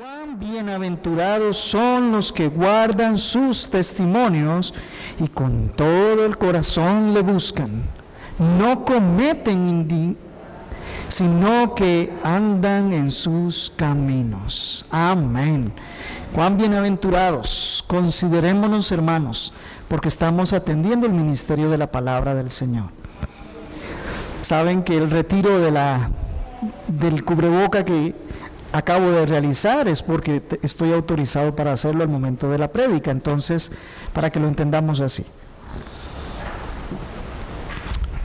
Cuán bienaventurados son los que guardan sus testimonios y con todo el corazón le buscan. No cometen sino que andan en sus caminos. Amén. Cuán bienaventurados. Considerémonos, hermanos, porque estamos atendiendo el ministerio de la palabra del Señor. Saben que el retiro del cubreboca que acabo de realizar es porque estoy autorizado para hacerlo al momento de la prédica, entonces para que lo entendamos así.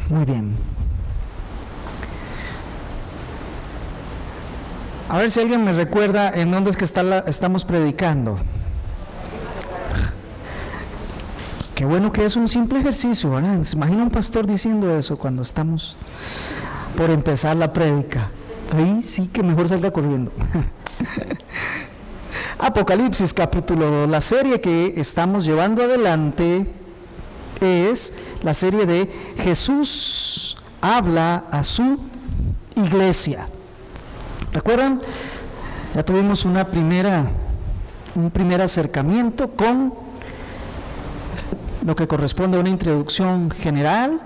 Muy bien. A ver si alguien me recuerda en dónde es que estamos predicando. Qué bueno que es un simple ejercicio, ¿verdad? ¿Se imagina un pastor diciendo eso cuando estamos por empezar la prédica? Ahí sí que mejor salga corriendo. Apocalipsis capítulo 2. La serie que estamos llevando adelante es la serie de Jesús habla a su iglesia. ¿Recuerdan? Ya tuvimos un primer acercamiento con lo que corresponde a una introducción general,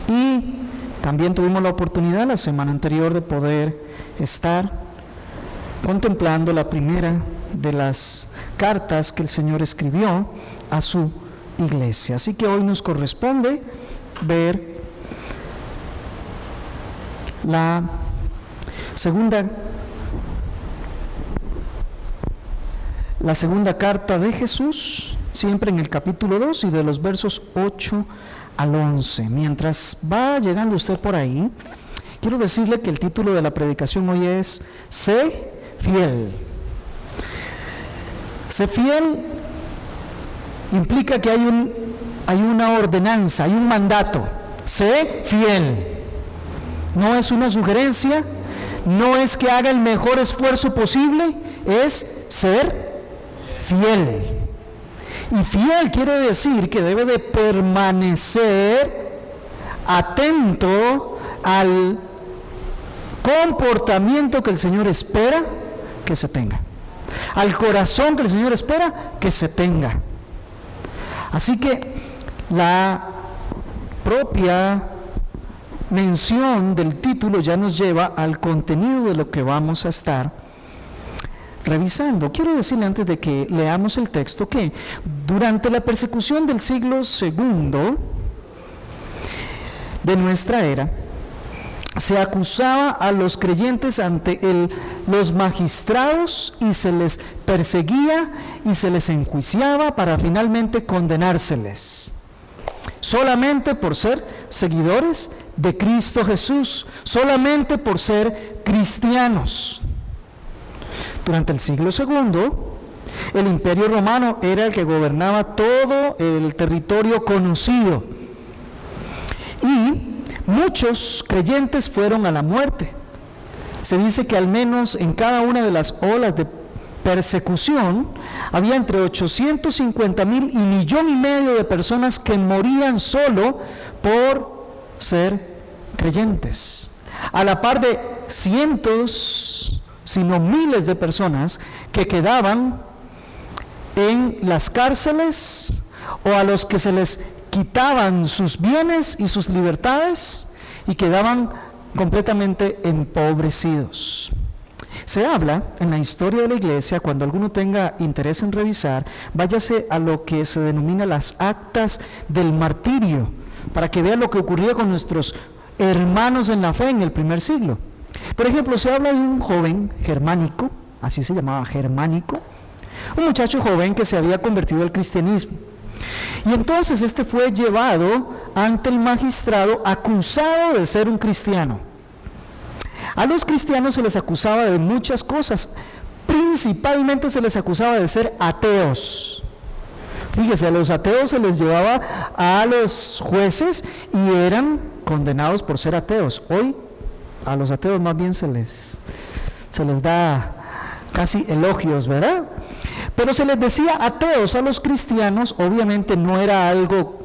y también tuvimos la oportunidad la semana anterior de poder estar contemplando la primera de las cartas que el Señor escribió a su iglesia. Así que hoy nos corresponde ver la segunda carta de Jesús, siempre en el capítulo 2 y de los versos 8 al 11. Mientras va llegando usted por ahí, quiero decirle que el título de la predicación hoy es Sé fiel. Sé fiel implica que hay una ordenanza, hay un mandato. Sé fiel. No es una sugerencia, no es que haga el mejor esfuerzo posible, es ser fiel. Y fiel quiere decir que debe de permanecer atento al comportamiento que el Señor espera que se tenga, al corazón que el Señor espera que se tenga. Así que la propia mención del título ya nos lleva al contenido de lo que vamos a estar revisando. Quiero decirle antes de que leamos el texto que durante la persecución del siglo II de nuestra era, se acusaba a los creyentes ante los magistrados y se les perseguía y se les enjuiciaba para finalmente condenárseles, solamente por ser seguidores de Cristo Jesús, solamente por ser cristianos. Durante el siglo II, el Imperio Romano era el que gobernaba todo el territorio conocido, y muchos creyentes fueron a la muerte. Se dice que al menos en cada una de las olas de persecución había entre 850,000 y 1,5 de personas que morían solo por ser creyentes, a la par de cientos, sino miles de personas que quedaban en las cárceles, o a los que se les quitaban sus bienes y sus libertades y quedaban completamente empobrecidos. Se habla en la historia de la iglesia, cuando alguno tenga interés en revisar, váyase a lo que se denomina las actas del martirio, para que vea lo que ocurría con nuestros hermanos en la fe en el primer siglo. Por ejemplo, se habla de un joven germánico, así se llamaba, Germánico, un muchacho joven que se había convertido al cristianismo. Y entonces este fue llevado ante el magistrado acusado de ser un cristiano. A los cristianos se les acusaba de muchas cosas, principalmente se les acusaba de ser ateos. Fíjese, a los ateos se les llevaba a los jueces y eran condenados por ser ateos. Hoy a los ateos más bien se les da casi elogios, ¿verdad? Pero se les decía ateos a los cristianos. Obviamente no era algo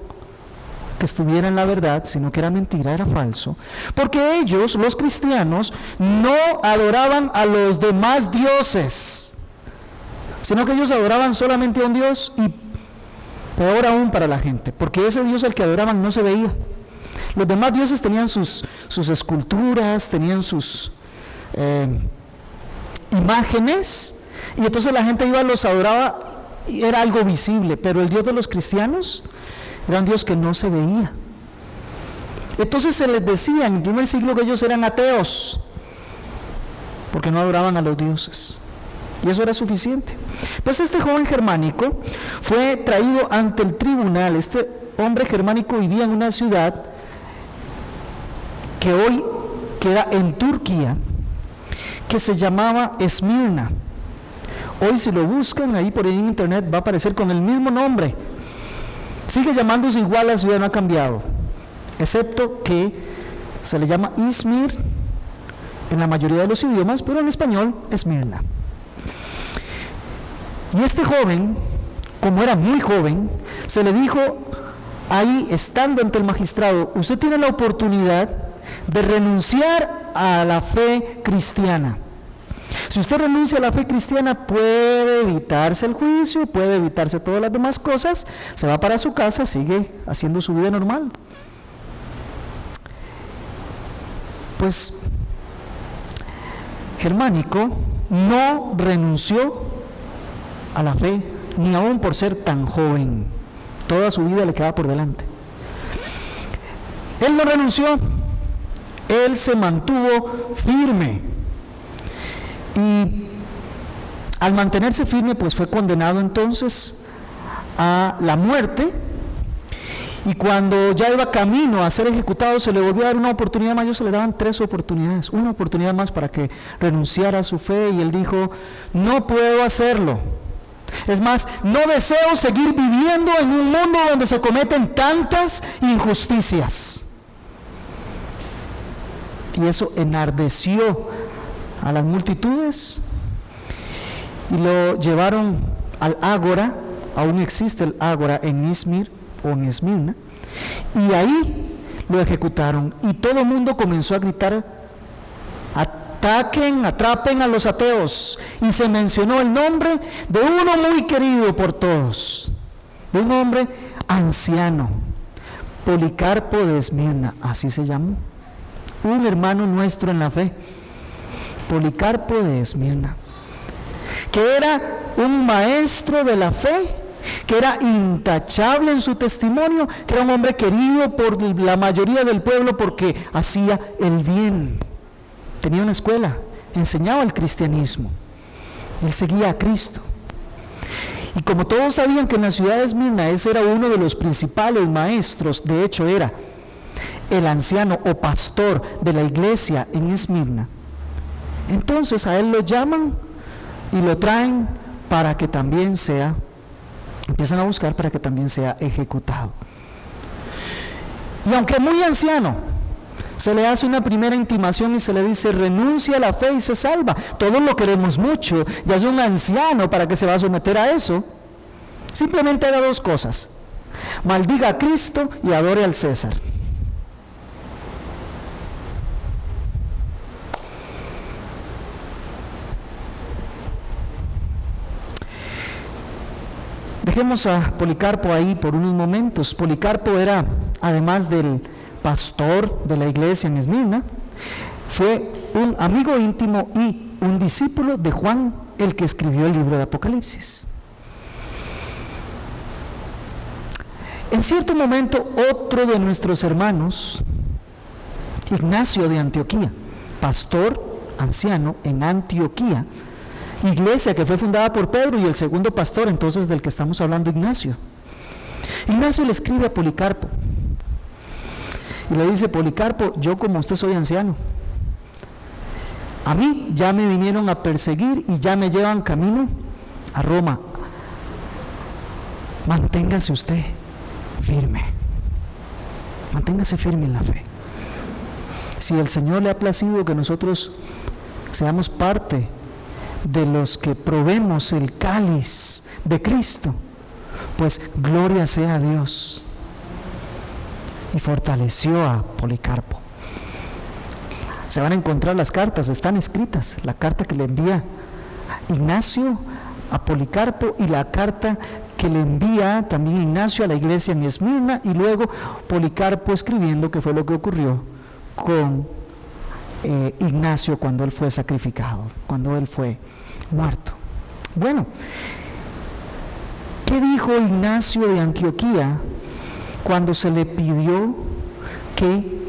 que estuviera en la verdad, sino que era mentira, era falso, porque ellos, los cristianos, no adoraban a los demás dioses. sino que ellos adoraban solamente a un Dios, y peor aún para la gente, porque ese Dios al que adoraban no se veía. Los demás dioses tenían sus esculturas, tenían sus imágenes, y entonces la gente iba, los adoraba, y era algo visible, pero el Dios de los cristianos era un Dios que no se veía. Entonces se les decía en el primer siglo que ellos eran ateos, porque no adoraban a los dioses, y eso era suficiente. Pues este joven germánico fue traído ante el tribunal. Este hombre germánico vivía en una ciudad que hoy queda en Turquía, que se llamaba Esmirna. Hoy si lo buscan ahí por ahí en internet va a aparecer con el mismo nombre. Sigue llamándose igual, la ciudad no ha cambiado, excepto que se le llama Izmir en la mayoría de los idiomas, pero en español Esmirna. Y este joven, como era muy joven, se le dijo ahí, estando ante el magistrado: usted tiene la oportunidad de renunciar a la fe cristiana. Si usted renuncia a la fe cristiana, puede evitarse el juicio, puede evitarse todas las demás cosas, se va para su casa, sigue haciendo su vida normal. Pues Germánico no renunció a la fe, ni aún por ser tan joven. Toda su vida le quedaba por delante. Él no renunció, él se mantuvo firme, y al mantenerse firme pues fue condenado entonces a la muerte, y cuando ya iba camino a ser ejecutado se le volvió a dar una oportunidad más. Ellos se le daban 3 oportunidades, una oportunidad más para que renunciara a su fe, y él dijo: no puedo hacerlo. Es más, no deseo seguir viviendo en un mundo donde se cometen tantas injusticias. Y eso enardeció a las multitudes, y lo llevaron al ágora. Aún existe el ágora en Izmir o en Esmirna, y ahí lo ejecutaron, y todo el mundo comenzó a gritar: ataquen, atrapen a los ateos. Y se mencionó el nombre de uno muy querido por todos, de un hombre anciano, Policarpo de Esmirna, así se llamó, un hermano nuestro en la fe, Policarpo de Esmirna, que era un maestro de la fe, que era intachable en su testimonio, que era un hombre querido por la mayoría del pueblo porque hacía el bien. Tenía una escuela, enseñaba el cristianismo, él seguía a Cristo. Y como todos sabían que en la ciudad de Esmirna ese era uno de los principales maestros, de hecho era el anciano o pastor de la iglesia en Esmirna, entonces a él lo llaman y lo traen para que también sea, empiezan a buscar para que también sea ejecutado. Y aunque muy anciano, se le hace una primera intimación y se le dice: renuncia a la fe y se salva. Todos lo queremos mucho, ya es un anciano, ¿para qué se va a someter a eso? Simplemente haga 2 cosas: maldiga a Cristo y adore al César. Dejemos a Policarpo ahí por unos momentos. Policarpo era, además del pastor de la iglesia en Esmirna, fue un amigo íntimo y un discípulo de Juan, el que escribió el libro de Apocalipsis. En cierto momento, otro de nuestros hermanos, Ignacio de Antioquía, pastor anciano en Antioquía, iglesia que fue fundada por Pedro, y el segundo pastor entonces del que estamos hablando, Ignacio. Ignacio le escribe a Policarpo y le dice: Policarpo, yo como usted soy anciano, a mí ya me vinieron a perseguir y ya me llevan camino a Roma. Manténgase usted firme, manténgase firme en la fe. Si el Señor le ha placido que nosotros seamos parte de los que probemos el cáliz de Cristo, pues gloria sea a Dios. Y fortaleció a Policarpo. Se van a encontrar las cartas, están escritas, la carta que le envía Ignacio a Policarpo y la carta que le envía también Ignacio a la iglesia en Esmirna, y luego Policarpo escribiendo qué fue lo que ocurrió con Ignacio cuando él fue sacrificado, cuando él fue muerto. Bueno, ¿qué dijo Ignacio de Antioquía cuando se le pidió que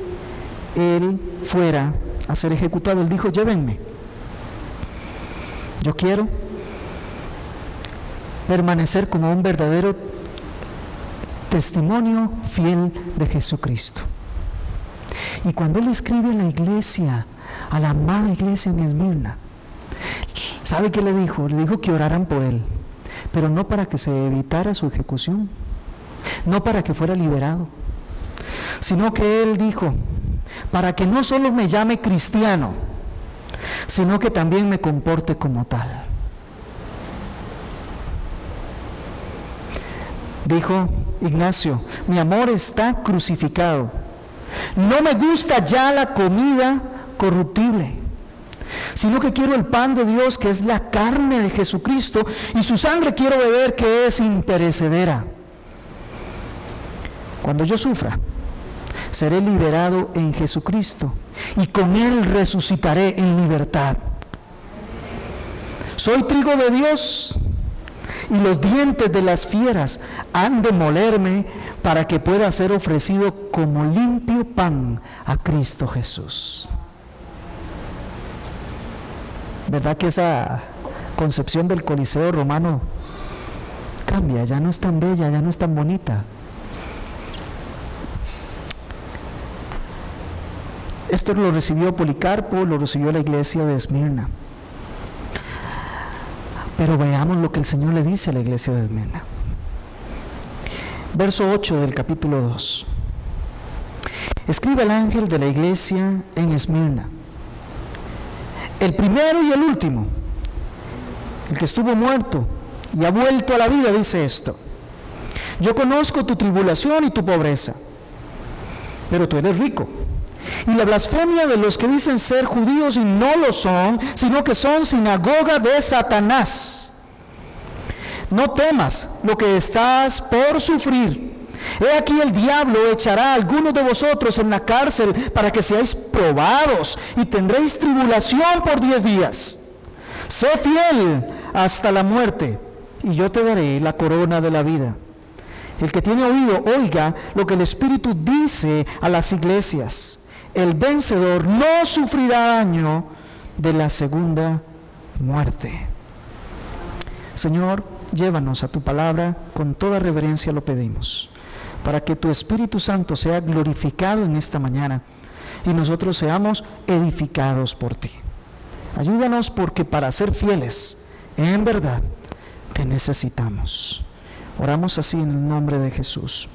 él fuera a ser ejecutado? Él dijo: llévenme, yo quiero permanecer como un verdadero testimonio fiel de Jesucristo. Y cuando él escribe a la iglesia, a la amada iglesia en Esmirna, ¿sabe qué le dijo? Le dijo que oraran por él, pero no para que se evitara su ejecución, no para que fuera liberado, sino que él dijo: para que no solo me llame cristiano, sino que también me comporte como tal. Dijo Ignacio: mi amor está crucificado, no me gusta ya la comida corruptible, sino que quiero el pan de Dios, que es la carne de Jesucristo, y su sangre quiero beber, que es imperecedera. Cuando yo sufra, seré liberado en Jesucristo, y con Él resucitaré en libertad. Soy trigo de Dios, y los dientes de las fieras han de molerme para que pueda ser ofrecido como limpio pan a Cristo Jesús. ¿Verdad que esa concepción del Coliseo romano cambia? Ya no es tan bella, ya no es tan bonita. Esto lo recibió Policarpo, lo recibió la iglesia de Esmirna. Pero veamos lo que el Señor le dice a la iglesia de Esmirna. Verso 8 del capítulo 2. Escribe el ángel de la iglesia en Esmirna, el primero y el último, el que estuvo muerto y ha vuelto a la vida, dice esto: yo conozco tu tribulación y tu pobreza, pero tú eres rico, y la blasfemia de los que dicen ser judíos y no lo son, sino que son sinagoga de Satanás. No temas lo que estás por sufrir. He aquí, el diablo echará a algunos de vosotros en la cárcel para que seáis probados, y tendréis tribulación por 10 días. Sé fiel hasta la muerte, y yo te daré la corona de la vida. El que tiene oído, oiga lo que el Espíritu dice a las iglesias. El vencedor no sufrirá daño de la segunda muerte. Señor, llévanos a tu palabra, con toda reverencia lo pedimos, para que tu Espíritu Santo sea glorificado en esta mañana y nosotros seamos edificados por ti. Ayúdanos, porque para ser fieles, en verdad, te necesitamos. Oramos así en el nombre de Jesús.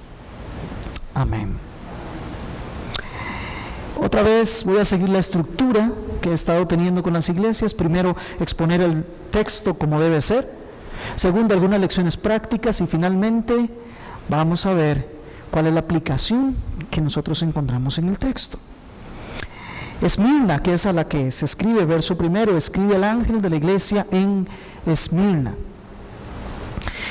Amén. Otra vez voy a seguir la estructura que he estado teniendo con las iglesias. Primero, exponer el texto como debe ser. Segundo, algunas lecciones prácticas. Y finalmente, vamos a ver cuál es la aplicación que nosotros encontramos en el texto. Esmirna, que es a la que se escribe, verso primero, escribe el ángel de la iglesia en Esmirna.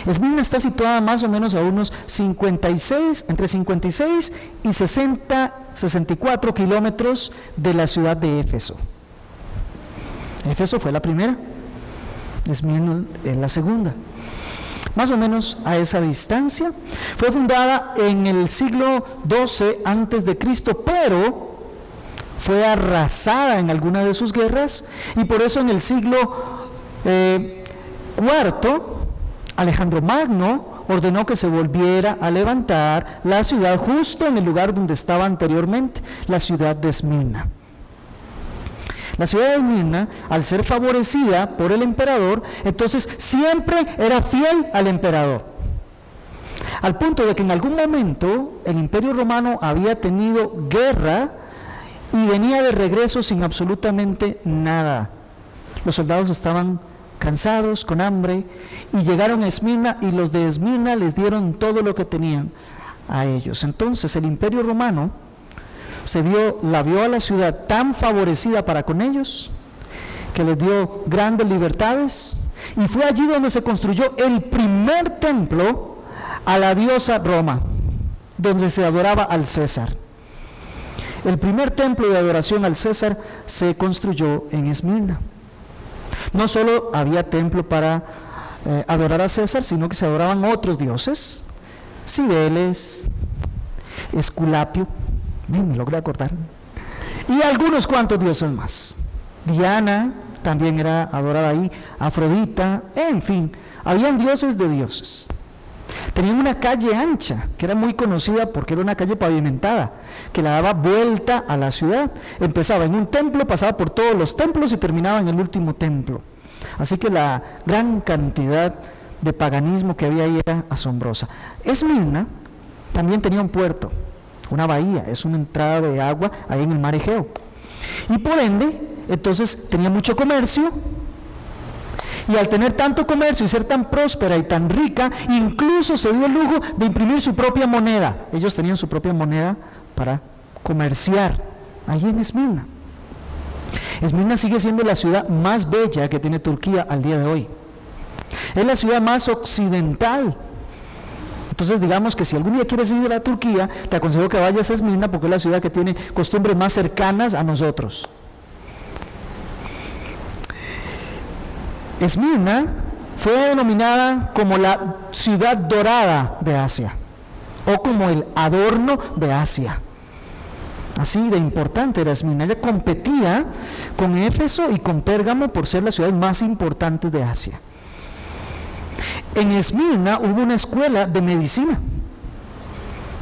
Esmirna está situada más o menos a unos entre 56 y 64 kilómetros de la ciudad de Éfeso. Éfeso fue la primera, Esmirna es la segunda. Más o menos a esa distancia. Fue fundada en el siglo XII antes de Cristo, pero fue arrasada en alguna de sus guerras, y por eso en el siglo IV Alejandro Magno ordenó que se volviera a levantar la ciudad justo en el lugar donde estaba anteriormente, la ciudad de Esmirna. La ciudad de Esmirna, al ser favorecida por el emperador, entonces siempre era fiel al emperador, al punto de que en algún momento el Imperio Romano había tenido guerra y venía de regreso sin absolutamente nada. Los soldados estaban cansados, con hambre, y llegaron a Esmirna, y los de Esmirna les dieron todo lo que tenían a ellos. Entonces el Imperio Romano la vio a la ciudad tan favorecida para con ellos, que les dio grandes libertades, Y fue allí donde se construyó el primer templo a la diosa Roma, donde se adoraba al César. El primer templo de adoración al César se construyó en Esmirna. No solo había templo para adorar a César, sino que se adoraban otros dioses, Cibeles, Esculapio, me logré acordar, y algunos cuantos dioses más. Diana también era adorada ahí, Afrodita, en fin, habían dioses de dioses. Tenían una calle ancha, que era muy conocida porque era una calle pavimentada, que la daba vuelta a la ciudad. Empezaba en un templo, pasaba por todos los templos y terminaba en el último templo. Así que la gran cantidad de paganismo que había ahí era asombrosa. Esmirna también tenía un puerto, una bahía, es una entrada de agua ahí en el mar Egeo. Y por ende, entonces tenía mucho comercio, y al tener tanto comercio y ser tan próspera y tan rica, incluso se dio el lujo de imprimir su propia moneda. Ellos tenían su propia moneda para comerciar allí en Esmirna. Esmirna sigue siendo la ciudad más bella que tiene Turquía al día de hoy. Es la ciudad más occidental. Entonces digamos que si algún día quieres ir a Turquía, te aconsejo que vayas a Esmirna porque es la ciudad que tiene costumbres más cercanas a nosotros. Esmirna fue denominada como la ciudad dorada de Asia, o como el adorno de Asia. Así de importante era Esmirna. Ella competía con Éfeso y con Pérgamo por ser las ciudades más importantes de Asia. En Esmirna hubo una escuela de medicina,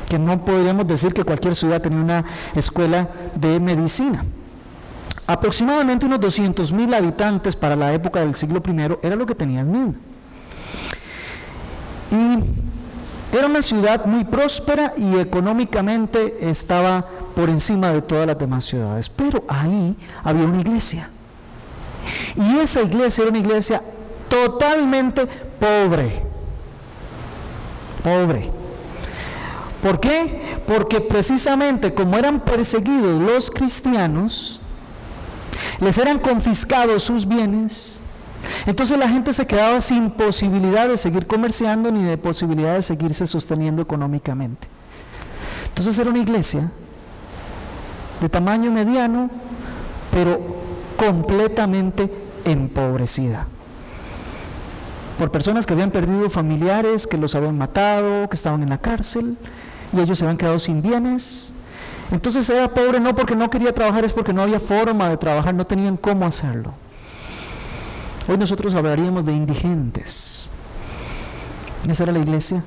que no podríamos decir que cualquier ciudad tenía una escuela de medicina. Aproximadamente unos 200,000 habitantes para la época del siglo I era lo que tenía Esmirna. Y era una ciudad muy próspera y económicamente estaba por encima de todas las demás ciudades. Pero ahí había una iglesia. Y esa iglesia era una iglesia totalmente pobre. Pobre. ¿Por qué? Porque precisamente como eran perseguidos los cristianos, les eran confiscados sus bienes, entonces la gente se quedaba sin posibilidad de seguir comerciando ni de posibilidad de seguirse sosteniendo económicamente. Entonces era una iglesia de tamaño mediano, pero completamente empobrecida, por personas que habían perdido familiares, que los habían matado, que estaban en la cárcel, y ellos se habían quedado sin bienes. Entonces era pobre no porque no quería trabajar, es porque no había forma de trabajar, no tenían cómo hacerlo. Hoy nosotros hablaríamos de indigentes. Esa era la iglesia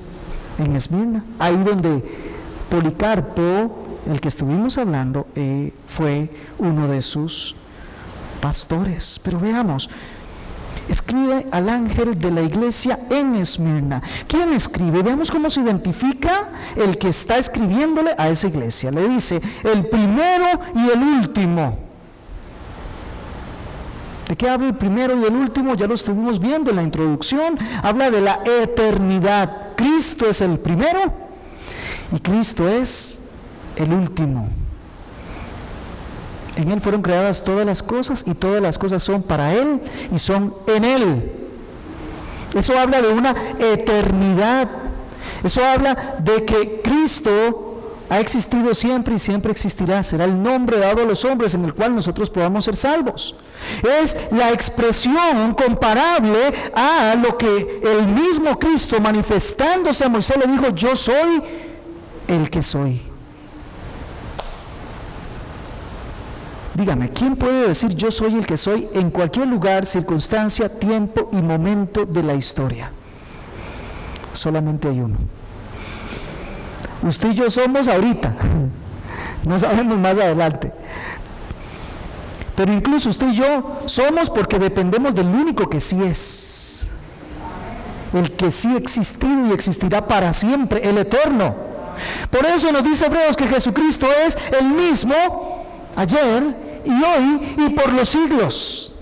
en Esmirna, ahí donde Policarpo, el que estuvimos hablando, fue uno de sus pastores. Pero veamos, escribe al ángel de la iglesia en Esmirna. ¿Quién escribe? Veamos cómo se identifica el que está escribiéndole a esa iglesia. Le dice, el primero y el último. ¿De qué habla el primero y el último? Ya lo estuvimos viendo en la introducción. Habla de la eternidad. Cristo es el primero y Cristo es el último. En Él fueron creadas todas las cosas y todas las cosas son para Él y son en Él. Eso habla de una eternidad. Eso habla de que Cristo ha existido siempre y siempre existirá. Será el nombre dado a los hombres en el cual nosotros podamos ser salvos. Es la expresión comparable a lo que el mismo Cristo, manifestándose a Moisés, le dijo: yo soy el que soy. Dígame, ¿quién puede decir yo soy el que soy en cualquier lugar, circunstancia, tiempo y momento de la historia? Solamente hay uno. Usted y yo somos ahorita, no sabemos más adelante. Pero incluso usted y yo somos porque dependemos del único que sí es. El que sí ha existido y existirá para siempre, el eterno. Por eso nos dice Hebreos que Jesucristo es el mismo ayer y hoy y por los siglos.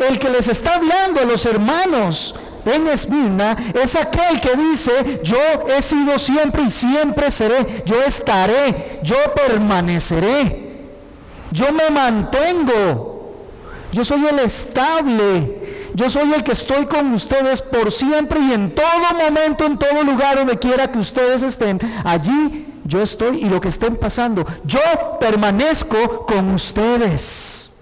El que les está hablando a los hermanos en Esmirna es aquel que dice: yo he sido siempre y siempre seré, yo estaré, yo permaneceré, yo me mantengo, yo soy el estable, yo soy el que estoy con ustedes por siempre y en todo momento, en todo lugar, donde quiera que ustedes estén, allí yo estoy y lo que estén pasando, yo permanezco con ustedes.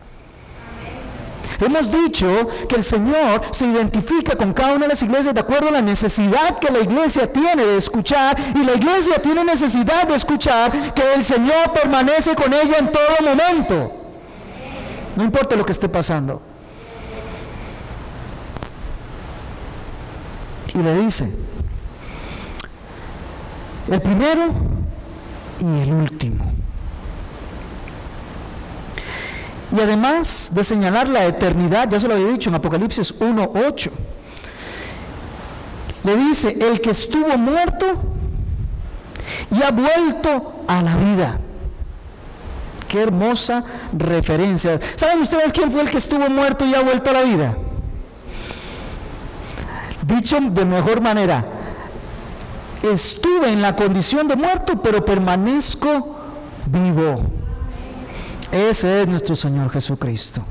Hemos dicho que el Señor se identifica con cada una de las iglesias de acuerdo a la necesidad que la iglesia tiene de escuchar, y la iglesia tiene necesidad de escuchar que el Señor permanece con ella en todo momento, no importa lo que esté pasando. Y le dice, el primero y el último. Y además de señalar la eternidad, ya se lo había dicho en Apocalipsis 1:8, le dice, el que estuvo muerto y ha vuelto a la vida. Qué hermosa referencia. ¿Saben ustedes quién fue el que estuvo muerto y ha vuelto a la vida? Dicho de mejor manera, estuve en la condición de muerto, pero permanezco vivo. Ese es nuestro Señor Jesucristo,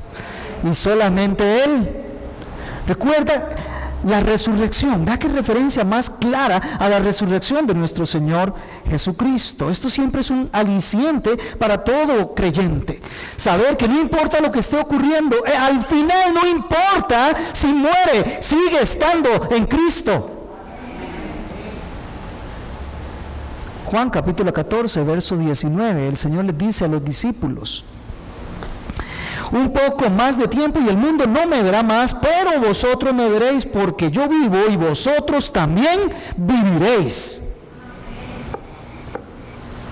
y solamente Él. Recuerda la resurrección, vea qué referencia más clara a la resurrección de nuestro Señor Jesucristo. Esto siempre es un aliciente para todo creyente, saber que no importa lo que esté ocurriendo, al final no importa si muere, sigue estando en Cristo. Juan capítulo 14, verso 19, el Señor les dice a los discípulos, un poco más de tiempo y el mundo no me verá más, pero vosotros me veréis, porque yo vivo y vosotros también viviréis.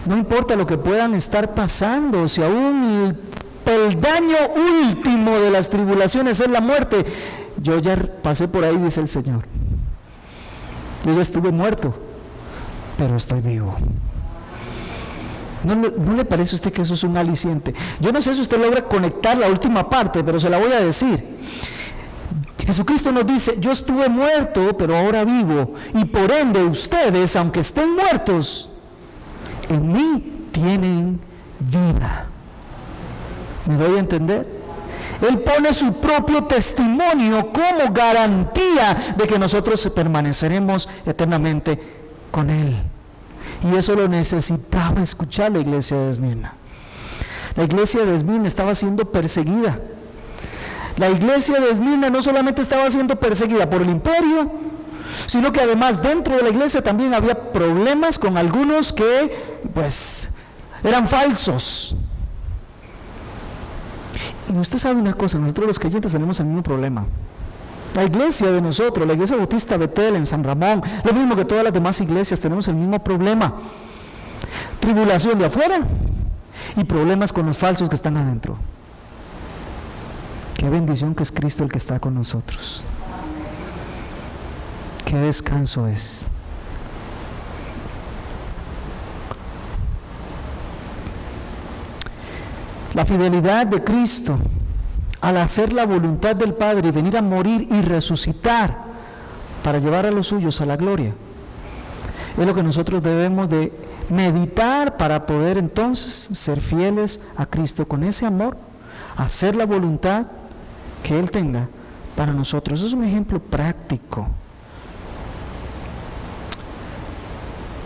No importa lo que puedan estar pasando, si aún el peldaño último de las tribulaciones es la muerte, yo ya pasé por ahí, dice el Señor. Yo ya estuve muerto, pero estoy vivo. ¿No le parece a usted que eso es un aliciente? Yo no sé si usted logra conectar la última parte, pero se la voy a decir. Jesucristo nos dice, yo estuve muerto, pero ahora vivo, y por ende ustedes, aunque estén muertos, en mí tienen vida. ¿Me doy a entender? Él pone su propio testimonio como garantía de que nosotros permaneceremos eternamente con Él. Y eso lo necesitaba escuchar la iglesia de Esmirna. La iglesia de Esmirna estaba siendo perseguida. La iglesia de Esmirna no solamente estaba siendo perseguida por el imperio, sino que además dentro de la iglesia también había problemas con algunos que pues eran falsos. Y usted sabe una cosa, nosotros los creyentes tenemos el mismo problema. La iglesia de nosotros, la iglesia bautista Betel en San Ramón, lo mismo que todas las demás iglesias, tenemos el mismo problema. Tribulación de afuera y problemas con los falsos que están adentro. Qué bendición que es Cristo el que está con nosotros. Qué descanso es. La fidelidad de Cristo al hacer la voluntad del Padre y venir a morir y resucitar para llevar a los suyos a la gloria, es lo que nosotros debemos de meditar para poder entonces ser fieles a Cristo con ese amor, hacer la voluntad que Él tenga para nosotros. Eso es un ejemplo práctico.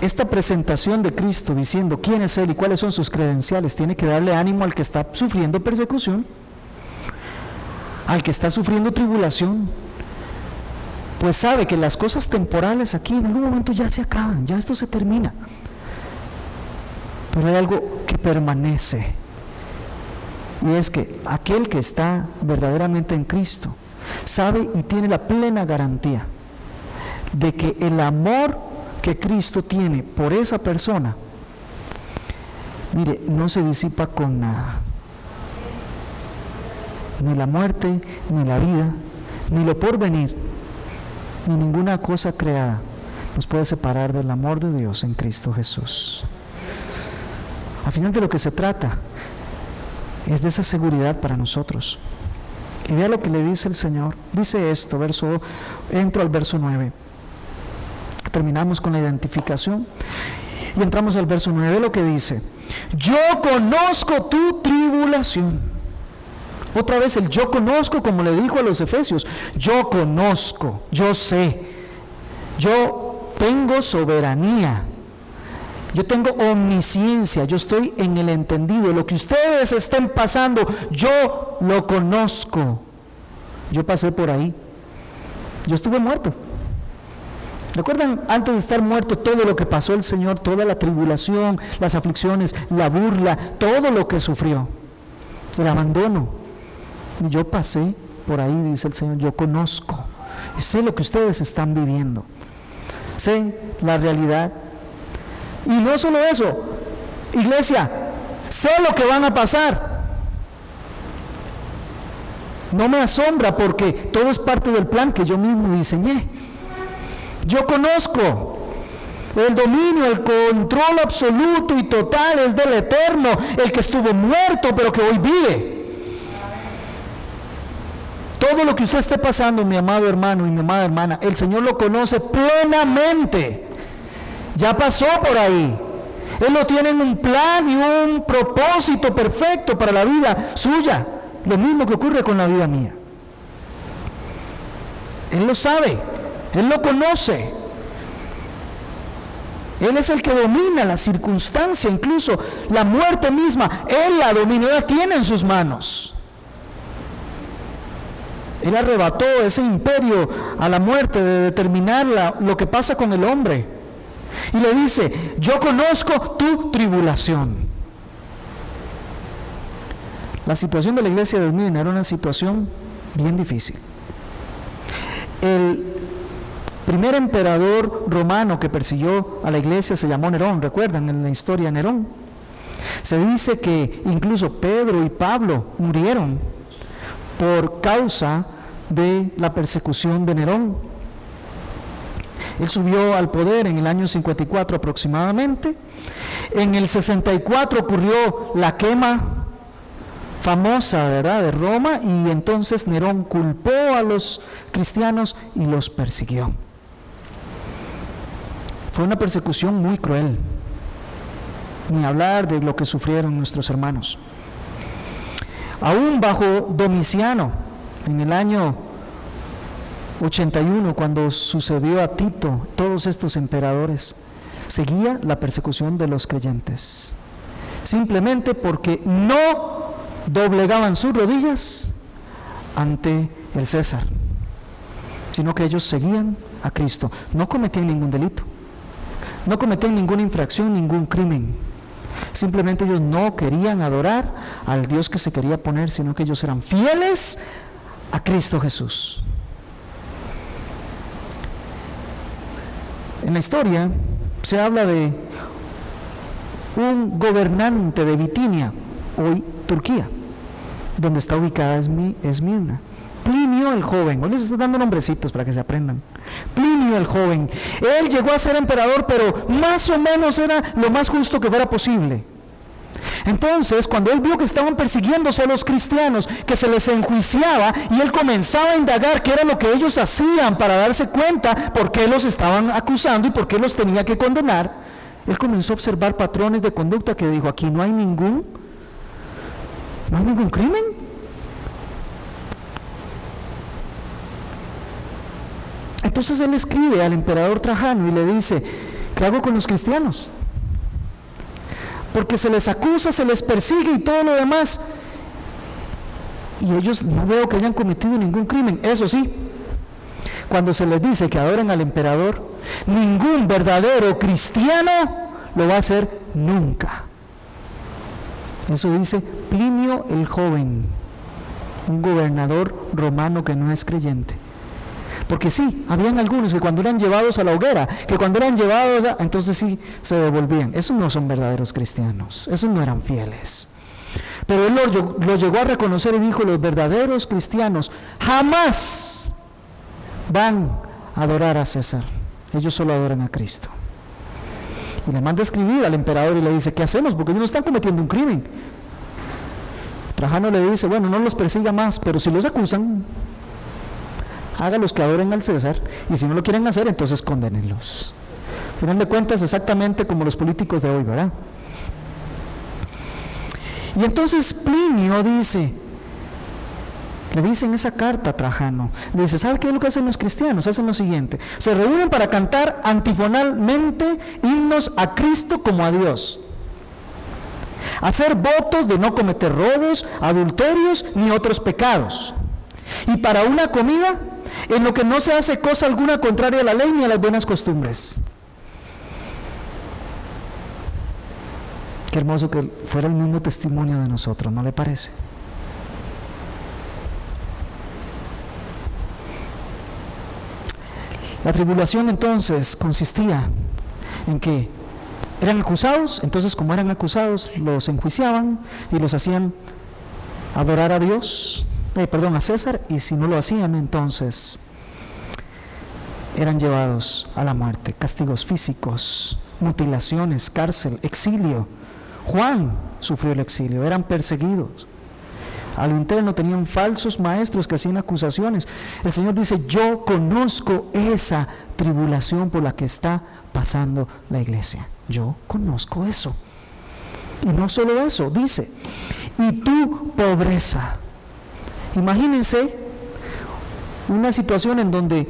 Esta presentación de Cristo diciendo quién es Él y cuáles son sus credenciales tiene que darle ánimo al que está sufriendo persecución, al que está sufriendo tribulación, pues sabe que las cosas temporales aquí en algún momento ya se acaban, ya esto se termina, pero hay algo que permanece, y es que aquel que está verdaderamente en Cristo sabe y tiene la plena garantía de que el amor que Cristo tiene por esa persona, mire, no se disipa con nada. Ni la muerte, ni la vida, ni lo porvenir, ni ninguna cosa creada nos puede separar del amor de Dios en Cristo Jesús. Al final de lo que se trata es de esa seguridad para nosotros. Y vea lo que le dice el Señor. Dice esto, entro al verso 9. Terminamos con la identificación y entramos al verso 9. Ve lo que dice: yo conozco tu tribulación. Otra vez el yo conozco, como le dijo a los efesios, yo conozco, yo sé, yo tengo soberanía, yo tengo omnisciencia, yo estoy en el entendido. Lo que ustedes estén pasando, yo lo conozco. Yo pasé por ahí. Yo estuve muerto. ¿Recuerdan antes de estar muerto todo lo que pasó el Señor, toda la tribulación, las aflicciones, la burla, todo lo que sufrió, el abandono? Y yo pasé por ahí, dice el Señor, yo conozco, sé lo que ustedes están viviendo, sé la realidad. Y no solo eso, iglesia, sé lo que van a pasar. No me asombra porque todo es parte del plan que yo mismo diseñé. Yo conozco el dominio, el control absoluto y total es del Eterno, el que estuvo muerto pero que hoy vive. Todo lo que usted esté pasando, mi amado hermano y mi amada hermana, el Señor lo conoce plenamente. Ya pasó por ahí. Él lo tiene en un plan y un propósito perfecto para la vida suya. Lo mismo que ocurre con la vida mía. Él lo sabe, Él lo conoce. Él es el que domina la circunstancia, incluso la muerte misma. Él la domina, Él la tiene en sus manos. Él arrebató ese imperio a la muerte de determinar lo que pasa con el hombre. Y le dice, yo conozco tu tribulación. La situación de la iglesia de Esmirna era una situación bien difícil. El primer emperador romano que persiguió a la iglesia se llamó Nerón, ¿recuerdan en la historia Nerón? Se dice que incluso Pedro y Pablo murieron por causa de la persecución de Nerón. Él subió al poder en el año 54 aproximadamente. En el 64 ocurrió la quema famosa, ¿verdad?, de Roma, y entonces Nerón culpó a los cristianos y los persiguió. Fue una persecución muy cruel, ni hablar de lo que sufrieron nuestros hermanos. Aún bajo Domiciano, en el año 81, cuando sucedió a Tito, todos estos emperadores, seguía la persecución de los creyentes, simplemente porque no doblegaban sus rodillas ante el César, sino que ellos seguían a Cristo, no cometían ningún delito, no cometían ninguna infracción, ningún crimen, simplemente ellos no querían adorar al Dios que se quería poner, sino que ellos eran fieles a Cristo Jesús. En la historia se habla de un gobernante de Bitinia, hoy Turquía, donde está ubicada Esmirna. Plinio el joven, hoy les estoy dando nombrecitos para que se aprendan. Plinio el joven, él llegó a ser emperador, pero más o menos era lo más justo que fuera posible. Entonces, cuando él vio que estaban persiguiéndose a los cristianos, que se les enjuiciaba, y él comenzaba a indagar qué era lo que ellos hacían para darse cuenta por qué los estaban acusando y por qué los tenía que condenar, él comenzó a observar patrones de conducta que dijo, aquí no hay ningún crimen. Entonces él escribe al emperador Trajano y le dice, ¿qué hago con los cristianos? Porque se les acusa, se les persigue y todo lo demás, y ellos no veo que hayan cometido ningún crimen. Eso sí, cuando se les dice que adoren al emperador, ningún verdadero cristiano lo va a hacer nunca. Eso dice Plinio el joven, un gobernador romano que no es creyente. Porque sí, habían algunos que cuando eran llevados a la hoguera, que cuando eran llevados entonces sí se devolvían. Esos no son verdaderos cristianos, esos no eran fieles. Pero él lo llegó a reconocer y dijo, los verdaderos cristianos jamás van a adorar a César, ellos solo adoran a Cristo. Y le manda a escribir al emperador y le dice, ¿qué hacemos? Porque ellos no están cometiendo un crimen. Trajano le dice, bueno, no los persiga más, pero si los acusan, hágalos que adoren al César, y si no lo quieren hacer, entonces condénenlos. Al final de cuentas, exactamente como los políticos de hoy, ¿verdad? Y entonces Plinio dice, Le dice en esa carta a Trajano, le dice, ¿sabe qué es lo que hacen los cristianos? Hacen lo siguiente: se reúnen para cantar antifonalmente himnos a Cristo como a Dios, hacer votos de no cometer robos, adulterios ni otros pecados, y para una comida en lo que no se hace cosa alguna contraria a la ley ni a las buenas costumbres. Qué hermoso que fuera el mismo testimonio de nosotros, ¿no le parece? La tribulación entonces consistía en que eran acusados, entonces como eran acusados los enjuiciaban y los hacían adorar a Dios, a César, y si no lo hacían entonces eran llevados a la muerte, castigos físicos, mutilaciones, cárcel, exilio. Juan sufrió el exilio, eran perseguidos. A lo interno tenían falsos maestros que hacían acusaciones. El Señor dice, yo conozco esa tribulación por la que está pasando la iglesia. Yo conozco eso. Y no solo eso, dice, y tu pobreza. Imagínense una situación en donde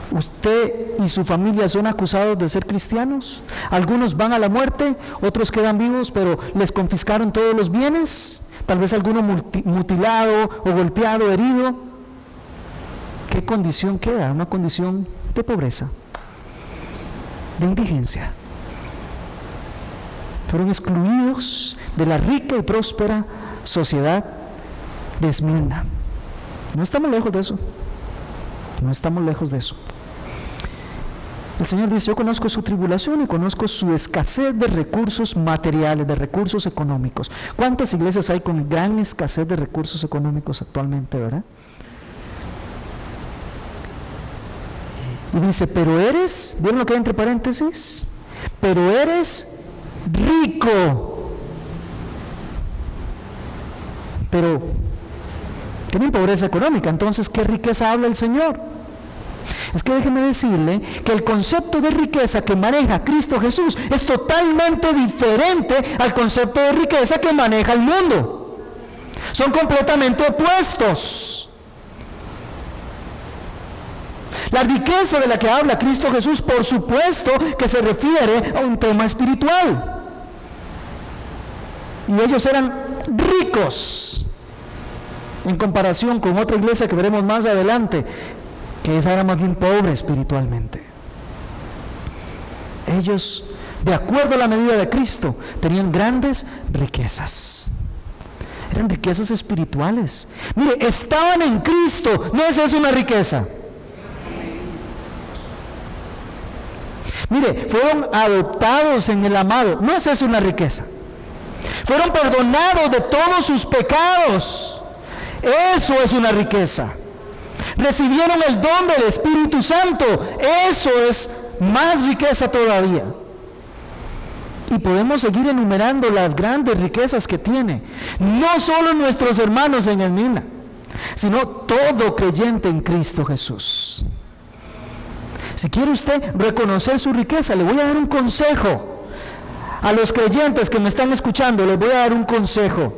usted y su familia son acusados de ser cristianos. Algunos van a la muerte, otros quedan vivos, pero les confiscaron todos los bienes. Tal vez alguno mutilado o golpeado, herido. ¿Qué condición queda? Una condición de pobreza, de indigencia. Fueron excluidos de la rica y próspera sociedad de Esmirna. No estamos lejos de eso. No estamos lejos de eso. El Señor dice, yo conozco su tribulación y conozco su escasez de recursos materiales, de recursos económicos. ¿Cuántas iglesias hay con gran escasez de recursos económicos actualmente, verdad? Y dice, pero eres, ¿vieron lo que hay entre paréntesis? Pero eres rico. Pero tienen pobreza económica, entonces, ¿qué riqueza habla el Señor? Es que déjeme decirle que el concepto de riqueza que maneja Cristo Jesús es totalmente diferente al concepto de riqueza que maneja el mundo. Son completamente opuestos. La riqueza de la que habla Cristo Jesús, por supuesto que se refiere a un tema espiritual. Y ellos eran ricos en comparación con otra iglesia que veremos más adelante, que esa era más bien pobre espiritualmente. Ellos, de acuerdo a la medida de Cristo, tenían grandes riquezas. Eran riquezas espirituales. Mire, estaban en Cristo, ¿no es eso una riqueza? Mire, fueron adoptados en el amado, ¿no es eso una riqueza? Fueron perdonados de todos sus pecados, eso es una riqueza. Recibieron el don del Espíritu Santo, eso es más riqueza todavía. Y podemos seguir enumerando las grandes riquezas que tiene, no solo nuestros hermanos en el Mina, sino todo creyente en Cristo Jesús. Si quiere usted reconocer su riqueza, le voy a dar un consejo. A los creyentes que me están escuchando, les voy a dar un consejo.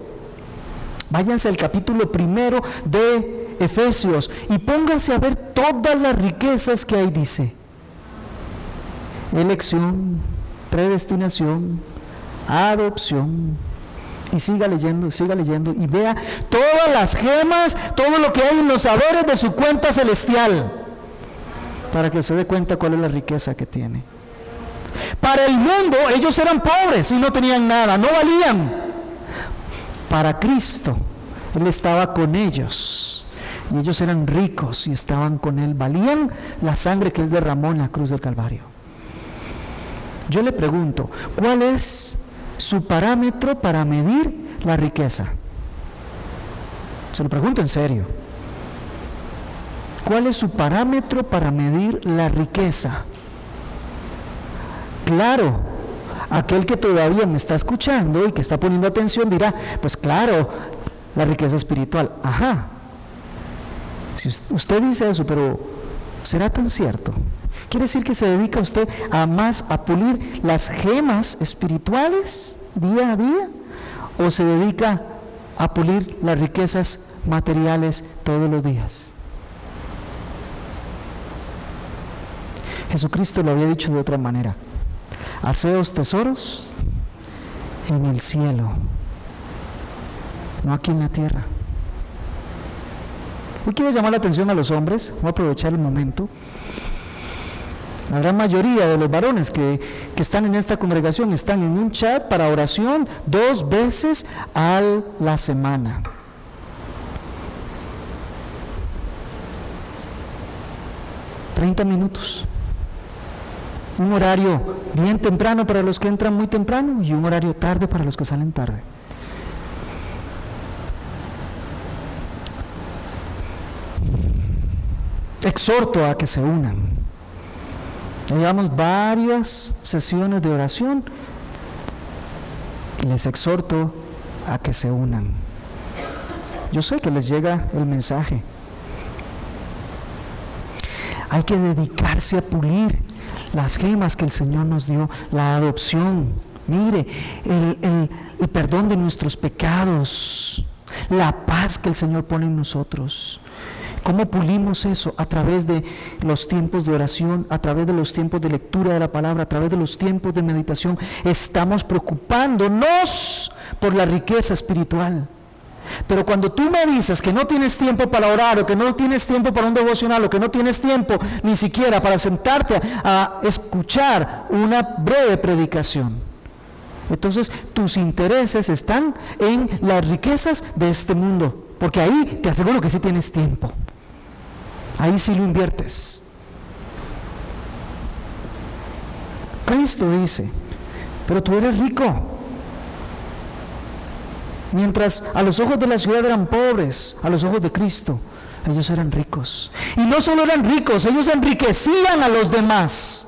Váyanse al capítulo 1 de Efesios y pónganse a ver todas las riquezas que ahí dice: elección, predestinación, adopción, y siga leyendo y vea todas las gemas, todo lo que hay en los saberes de su cuenta celestial, para que se dé cuenta cuál es la riqueza que tiene. Para el mundo ellos eran pobres y no tenían nada, no valían. Para Cristo, Él estaba con ellos y ellos eran ricos y estaban con Él, valían la sangre que Él derramó en la cruz del Calvario. Yo le pregunto, ¿cuál es su parámetro para medir la riqueza? Se lo pregunto en serio. ¿Cuál es su parámetro para medir la riqueza? Claro, aquel que todavía me está escuchando y que está poniendo atención dirá, pues claro, la riqueza espiritual. Ajá. Si usted dice eso, pero ¿será tan cierto? ¿Quiere decir que se dedica usted a pulir las gemas espirituales día a día? ¿O se dedica a pulir las riquezas materiales todos los días. Jesucristo lo había dicho de otra manera: haceos tesoros en el cielo, no aquí en la tierra. Hoy quiero llamar la atención a los hombres, voy a aprovechar el momento. La gran mayoría de los varones que están en esta congregación están en un chat para oración 2 veces a la semana. ...30 minutos. Un horario bien temprano para los que entran muy temprano y un horario tarde para los que salen tarde. Exhorto a que se unan. Llevamos varias sesiones de oración y les exhorto a que se unan. Yo sé que les llega el mensaje. Hay que dedicarse a pulir las gemas que el Señor nos dio, la adopción, mire, el perdón de nuestros pecados, la paz que el Señor pone en nosotros. ¿Cómo pulimos eso? A través de los tiempos de oración, a través de los tiempos de lectura de la palabra, a través de los tiempos de meditación. Estamos preocupándonos por la riqueza espiritual. Pero cuando tú me dices que no tienes tiempo para orar, o que no tienes tiempo para un devocional, o que no tienes tiempo ni siquiera para sentarte a escuchar una breve predicación, entonces tus intereses están en las riquezas de este mundo, porque ahí te aseguro que sí tienes tiempo, ahí sí lo inviertes. Cristo dice: pero tú eres rico. Mientras a los ojos de la ciudad eran pobres, a los ojos de Cristo ellos eran ricos. Y no solo eran ricos, ellos enriquecían a los demás,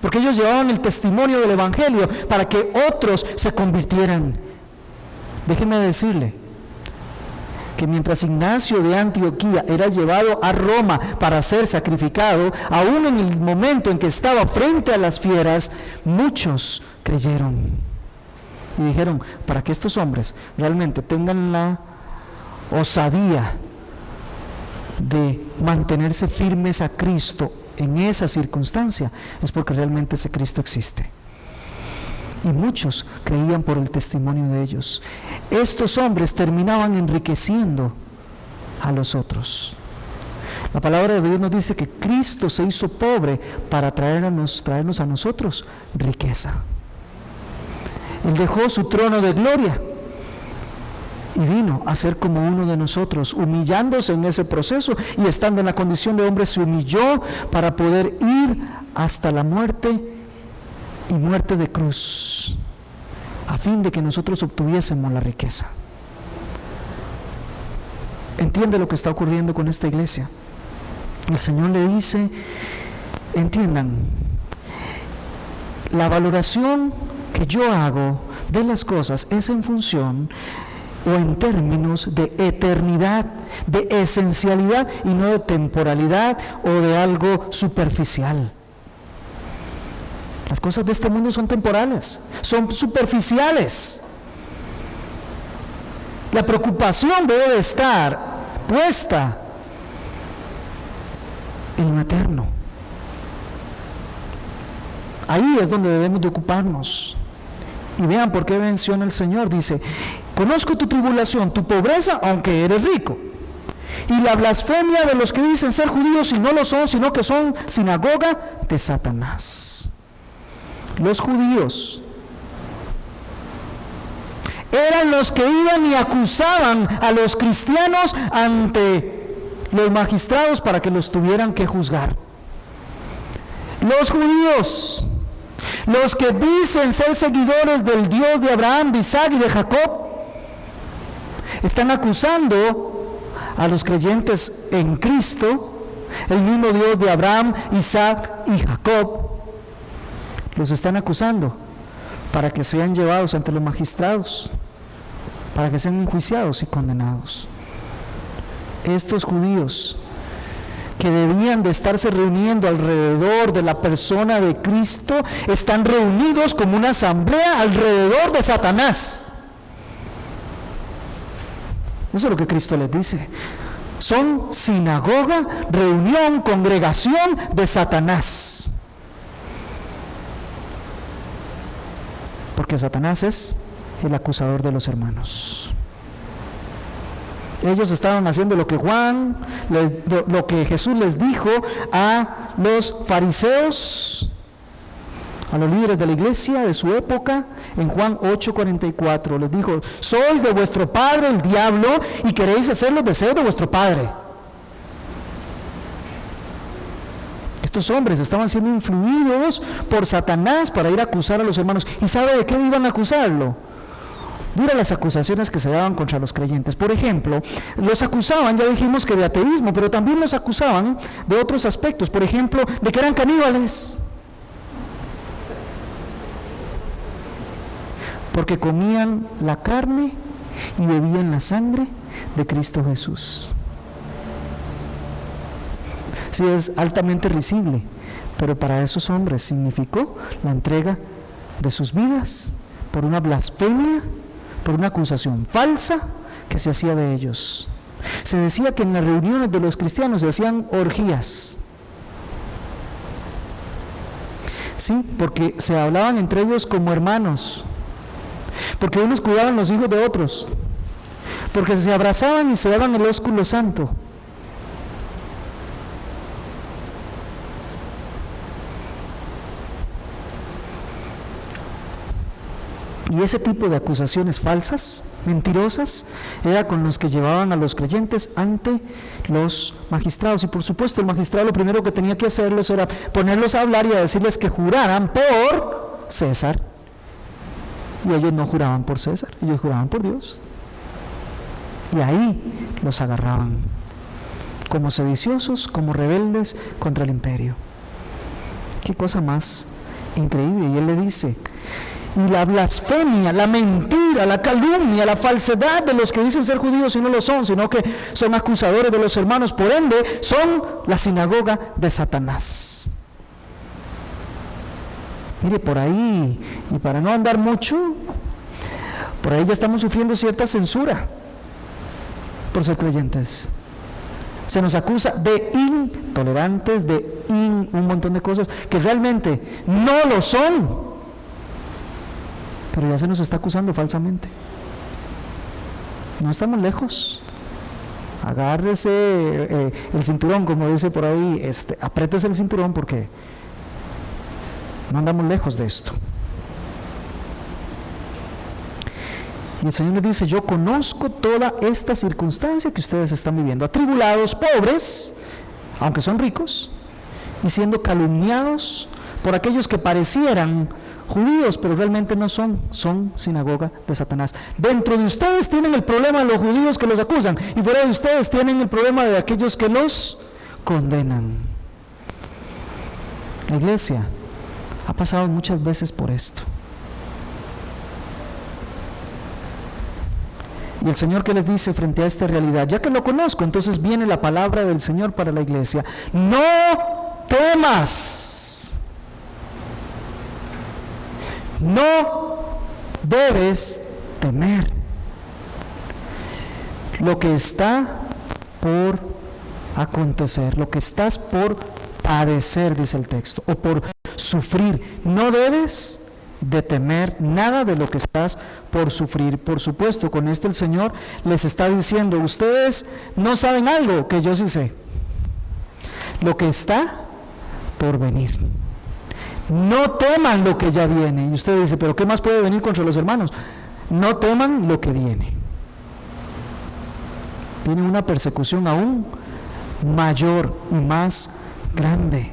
porque ellos llevaban el testimonio del Evangelio para que otros se convirtieran. Déjeme decirle que mientras Ignacio de Antioquía era llevado a Roma para ser sacrificado, aún en el momento en que estaba frente a las fieras, muchos creyeron. Y dijeron: para que estos hombres realmente tengan la osadía de mantenerse firmes a Cristo en esa circunstancia, es porque realmente ese Cristo existe. Y muchos creían por el testimonio de ellos. Estos hombres terminaban enriqueciendo a los otros. La palabra de Dios nos dice que Cristo se hizo pobre para traernos a nosotros riqueza. Él dejó su trono de gloria y vino a ser como uno de nosotros, humillándose en ese proceso, y estando en la condición de hombre se humilló para poder ir hasta la muerte, y muerte de cruz, a fin de que nosotros obtuviésemos la riqueza. ¿Entiende lo que está ocurriendo con esta iglesia? El Señor le dice: entiendan, la valoración que yo hago de las cosas es en función o en términos de eternidad, de esencialidad, y no de temporalidad o de algo superficial. Las cosas de este mundo son temporales, son superficiales. La preocupación debe de estar puesta en lo eterno. Ahí es donde debemos de ocuparnos. Y vean por qué menciona el Señor. Dice: conozco tu tribulación, tu pobreza, aunque eres rico, y la blasfemia de los que dicen ser judíos y no lo son, sino que son sinagoga de Satanás. Los judíos eran los que iban y acusaban a los cristianos ante los magistrados para que los tuvieran que juzgar. Los judíos, los que dicen ser seguidores del Dios de Abraham, de Isaac y de Jacob, están acusando a los creyentes en Cristo, el mismo Dios de Abraham, Isaac y Jacob. Los están acusando para que sean llevados ante los magistrados, para que sean enjuiciados y condenados. Estos judíos que debían de estarse reuniendo alrededor de la persona de Cristo, están reunidos como una asamblea alrededor de Satanás. Eso es lo que Cristo les dice. Son sinagoga, reunión, congregación de Satanás. Porque Satanás es el acusador de los hermanos. Ellos estaban haciendo lo que Jesús les dijo a los fariseos, a los líderes de la iglesia de su época, en Juan 8:44. Les dijo: sois de vuestro padre el diablo y queréis hacer los deseos de vuestro padre. Estos hombres estaban siendo influidos por Satanás para ir a acusar a los hermanos. ¿Y sabe de qué iban a acusarlo? Mira las acusaciones que se daban contra los creyentes. Por ejemplo, los acusaban, ya dijimos que de ateísmo, pero también los acusaban de otros aspectos. Por ejemplo, de que eran caníbales, porque comían la carne y bebían la sangre de Cristo Jesús. Sí, es altamente risible, pero para esos hombres significó la entrega de sus vidas por una blasfemia, por una acusación falsa que se hacía de ellos. Se decía que en las reuniones de los cristianos se hacían orgías. Sí, porque se hablaban entre ellos como hermanos, porque unos cuidaban los hijos de otros, porque se abrazaban y se daban el ósculo santo. Y ese tipo de acusaciones falsas, mentirosas, era con los que llevaban a los creyentes ante los magistrados. Y por supuesto el magistrado lo primero que tenía que hacerlos era ponerlos a hablar y a decirles que juraran por César. Y ellos no juraban por César, ellos juraban por Dios. Y ahí los agarraban como sediciosos, como rebeldes contra el imperio. Qué cosa más increíble. Y él le dice: y la blasfemia, la mentira, la calumnia, la falsedad de los que dicen ser judíos y no lo son, sino que son acusadores de los hermanos, por ende, son la sinagoga de Satanás. Mire, por ahí, y para no andar mucho, por ahí ya estamos sufriendo cierta censura por ser creyentes. Se nos acusa de intolerantes, de un montón de cosas que realmente no lo son. Pero ya se nos está acusando falsamente. No estamos lejos. Agárrese el cinturón, como dice por ahí, apriétese el cinturón porque no andamos lejos de esto. Y el Señor les dice: yo conozco toda esta circunstancia que ustedes están viviendo, atribulados, pobres, aunque son ricos, y siendo calumniados por aquellos que parecieran judíos, pero realmente no son sinagoga de Satanás. Dentro de ustedes tienen el problema de los judíos que los acusan, y fuera de ustedes tienen el problema de aquellos que los condenan. La iglesia ha pasado muchas veces por esto. Y el Señor, ¿qué les dice frente a esta realidad? Ya que lo conozco, entonces viene la palabra del Señor para la iglesia: no temas. No debes temer lo que está por acontecer, lo que estás por padecer, dice el texto, o por sufrir. No debes de temer nada de lo que estás por sufrir. Por supuesto, con esto el Señor les está diciendo: ustedes no saben algo que yo sí sé, lo que está por venir. No teman lo que ya viene. Y usted dice: ¿pero qué más puede venir contra los hermanos? No teman lo que viene. Viene una persecución aún mayor y más grande.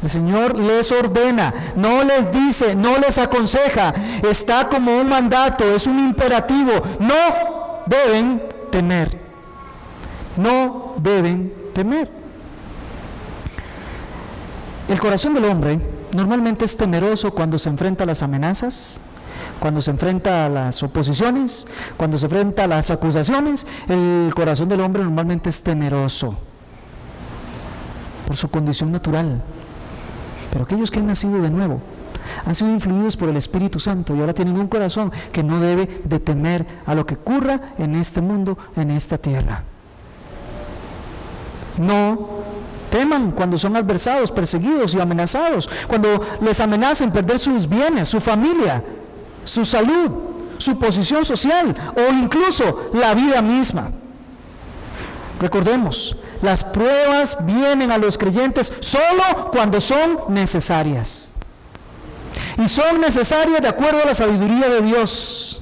El Señor les ordena, no les dice, no les aconseja, está como un mandato, es un imperativo: no deben temer. No deben temer. El corazón del hombre normalmente es temeroso cuando se enfrenta a las amenazas, cuando se enfrenta a las oposiciones, cuando se enfrenta a las acusaciones. El corazón del hombre normalmente es temeroso por su condición natural. Pero aquellos que han nacido de nuevo Han sido influidos por el Espíritu Santo y ahora tienen un corazón que no debe de temer a lo que ocurra en este mundo, en esta tierra. No teman cuando son adversados, perseguidos y amenazados, cuando les amenacen perder sus bienes, su familia, su salud, su posición social o incluso la vida misma. Recordemos, las pruebas vienen a los creyentes solo cuando son necesarias. Y son necesarias de acuerdo a la sabiduría de Dios.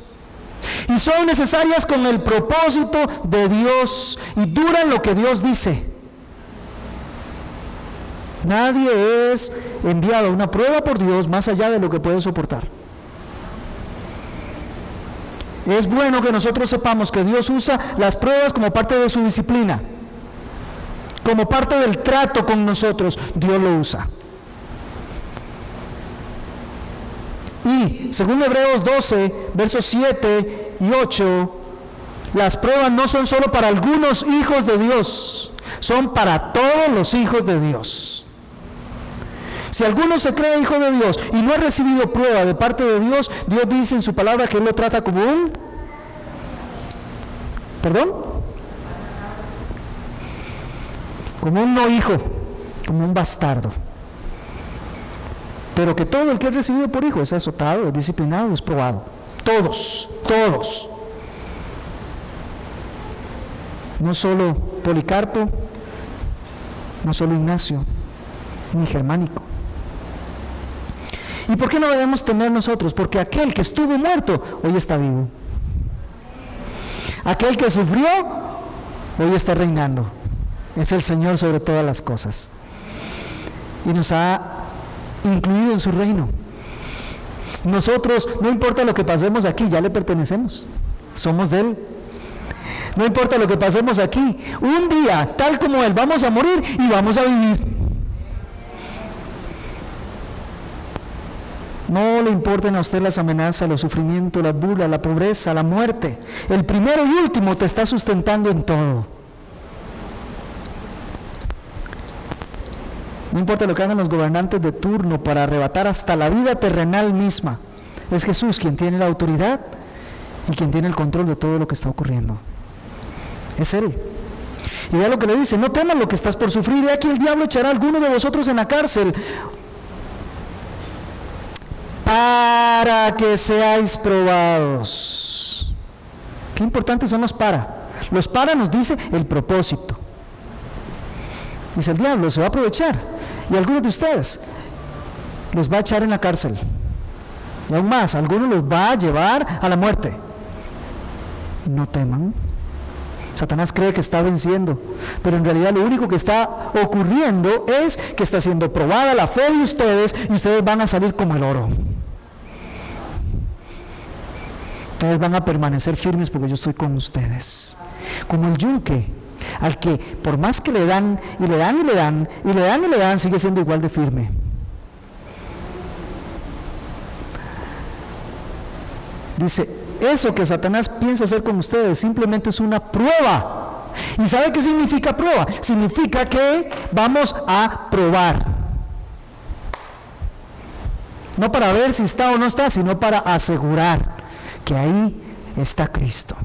Y son necesarias con el propósito de Dios y duran lo que Dios dice. Nadie es enviado a una prueba por Dios más allá de lo que puede soportar. Es bueno que nosotros sepamos que Dios usa las pruebas como parte de su disciplina, como parte del trato con nosotros. Dios lo usa. Y según Hebreos 12, versos 7 y 8, las pruebas no son solo para algunos hijos de Dios, son para todos los hijos de Dios. Si alguno se cree hijo de Dios y no ha recibido prueba de parte de Dios, Dios dice en su palabra que Él lo trata como un... ¿Perdón? Como un no hijo, como un bastardo. Pero que todo el que es recibido por hijo es azotado, es disciplinado, es probado. Todos. No solo Policarpo, no solo Ignacio, ni Germánico. ¿Y por qué no debemos temer nosotros? Porque aquel que estuvo muerto, hoy está vivo. Aquel que sufrió, hoy está reinando. Es el Señor sobre todas las cosas. Y nos ha incluido en su reino. Nosotros, no importa lo que pasemos aquí, ya le pertenecemos. Somos de Él. No importa lo que pasemos aquí, un día, tal como Él, vamos a morir y vamos a vivir. No le importen a usted las amenazas, los sufrimientos, las burlas, la pobreza, la muerte. El primero y último te está sustentando en todo. No importa lo que hagan los gobernantes de turno para arrebatar hasta la vida terrenal misma. Es Jesús quien tiene la autoridad y quien tiene el control de todo lo que está ocurriendo. Es Él. Y vea lo que le dice: no temas lo que estás por sufrir. He aquí el diablo echará a alguno de vosotros en la cárcel para que seáis probados. Qué importantes son los para. Los para nos dice el propósito. Dice el diablo se va a aprovechar y algunos de ustedes los va a echar en la cárcel. Y aún más, algunos los va a llevar a la muerte. No teman. Satanás cree que está venciendo, pero en realidad lo único que está ocurriendo es que está siendo probada la fe de ustedes y ustedes van a salir como el oro. Ustedes van a permanecer firmes porque yo estoy con ustedes. Como el yunque, al que por más que le dan y le dan y le dan y le dan y le dan, sigue siendo igual de firme. Dice, eso que Satanás piensa hacer con ustedes simplemente es una prueba. ¿Y sabe qué significa prueba? Significa que vamos a probar. No para ver si está o no está, sino para asegurar que ahí está Cristo.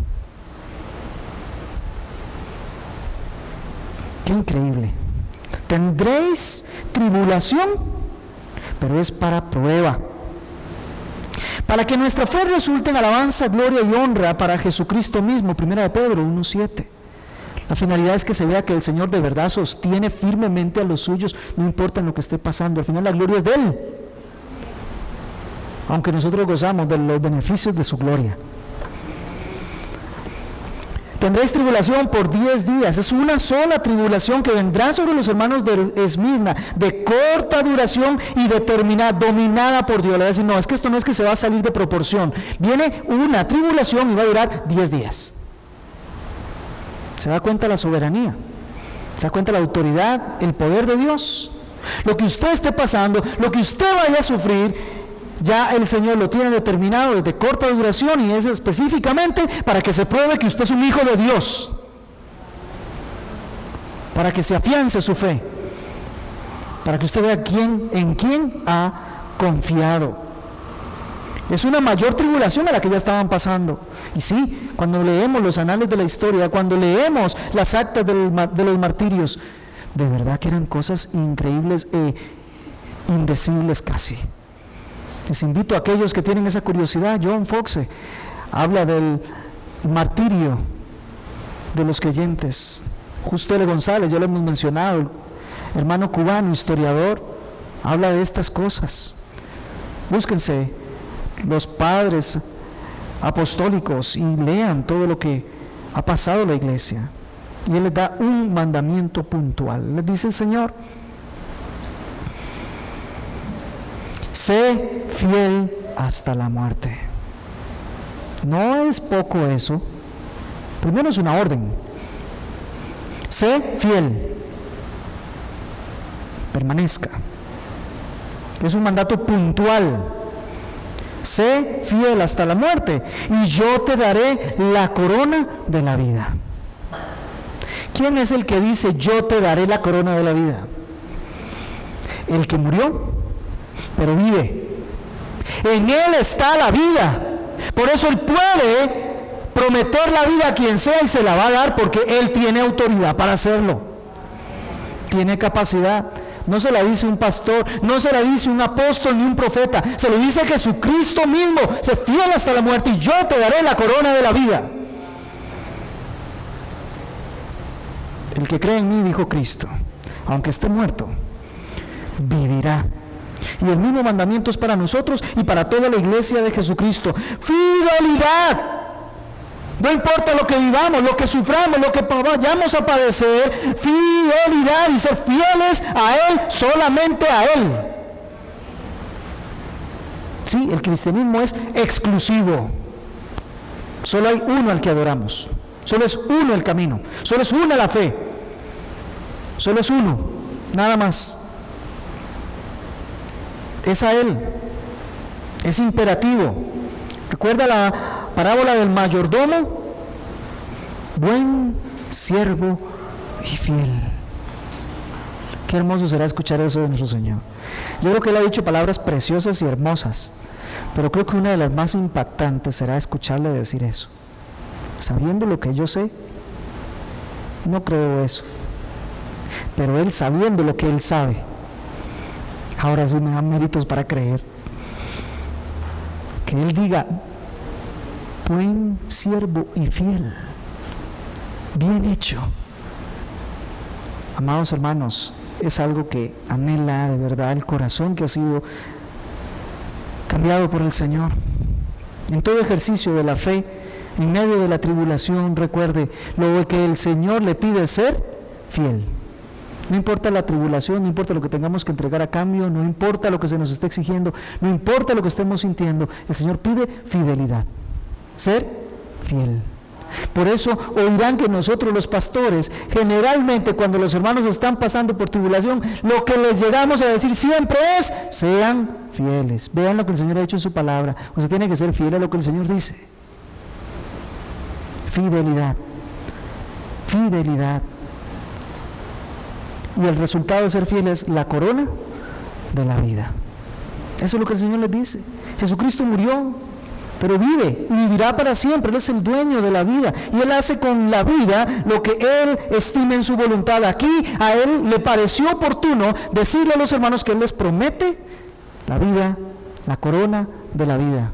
Qué increíble. Tendréis tribulación, pero es para prueba, para que nuestra fe resulte en alabanza, gloria y honra para Jesucristo mismo. 1 Pedro 1:7. La finalidad es que se vea que el Señor de verdad sostiene firmemente a los suyos, no importa lo que esté pasando. Al final la gloria es de Él, aunque nosotros gozamos de los beneficios de su gloria. Tendréis tribulación por 10 días. Es una sola tribulación que vendrá sobre los hermanos de Esmirna, de corta duración y determinada, dominada por Dios. Le va a decir, no, es que esto no es que se va a salir de proporción. Viene una tribulación y va a durar 10 días. ¿Se da cuenta la soberanía? ¿Se da cuenta la autoridad, el poder de Dios? Lo que usted esté pasando, lo que usted vaya a sufrir, ya el Señor lo tiene determinado desde corta duración y es específicamente para que se pruebe que usted es un hijo de Dios, para que se afiance su fe, para que usted vea en quién ha confiado. Es una mayor tribulación a la que ya estaban pasando. Y sí, cuando leemos los anales de la historia, cuando leemos las actas de los martirios, de verdad que eran cosas increíbles e indecibles casi. Les invito a aquellos que tienen esa curiosidad. John Foxe habla del martirio de los creyentes. Justo L. González, ya lo hemos mencionado, hermano cubano, historiador, habla de estas cosas. Búsquense los padres apostólicos y lean todo lo que ha pasado en la iglesia. Y Él les da un mandamiento puntual. Les dice el Señor: sé fiel hasta la muerte. No es poco eso. Primero es una orden. Sé fiel. Permanezca. Es un mandato puntual. Sé fiel hasta la muerte y yo te daré la corona de la vida. ¿Quién es el que dice yo te daré la corona de la vida? El que murió, pero vive. En Él está la vida. Por eso Él puede prometer la vida a quien sea y se la va a dar, porque Él tiene autoridad para hacerlo. Tiene capacidad. No se la dice un pastor, no se la dice un apóstol ni un profeta, se lo dice Jesucristo mismo: sé fiel hasta la muerte y yo te daré la corona de la vida. El que cree en mí, dijo Cristo, aunque esté muerto, vivirá. Y el mismo mandamiento es para nosotros y para toda la iglesia de Jesucristo: fidelidad. No importa lo que vivamos, lo que suframos, lo que vayamos a padecer, fidelidad y ser fieles a Él, solamente a Él. Sí, el cristianismo es exclusivo. Solo hay uno al que adoramos. Solo es uno el camino. Solo es una la fe. Solo es uno, nada más. Es a Él. Es imperativo. ¿Recuerda la parábola del mayordomo? Buen siervo y fiel. Qué hermoso será escuchar eso de nuestro Señor. Yo creo que Él ha dicho palabras preciosas y hermosas, pero creo que una de las más impactantes será escucharle decir eso. Sabiendo lo que yo sé, no creo eso. Pero Él, sabiendo lo que Él sabe, ahora sí me dan méritos para creer. Que Él diga: buen siervo y fiel, bien hecho. Amados hermanos, es algo que anhela de verdad el corazón que ha sido cambiado por el Señor. En todo ejercicio de la fe, en medio de la tribulación, recuerde, lo que el Señor le pide es ser fiel. No importa la tribulación, no importa lo que tengamos que entregar a cambio, no importa lo que se nos esté exigiendo, no importa lo que estemos sintiendo, el Señor pide fidelidad, ser fiel. Por eso oirán que nosotros los pastores, generalmente cuando los hermanos están pasando por tribulación, lo que les llegamos a decir siempre es: sean fieles. Vean lo que el Señor ha dicho en su palabra. Usted tiene que ser fiel a lo que el Señor dice. Fidelidad. Fidelidad. Y el resultado de ser fiel es la corona de la vida. Eso es lo que el Señor les dice. Jesucristo murió, pero vive y vivirá para siempre. Él es el dueño de la vida y Él hace con la vida lo que Él estima en su voluntad. Aquí a Él le pareció oportuno decirle a los hermanos que Él les promete la vida, la corona de la vida,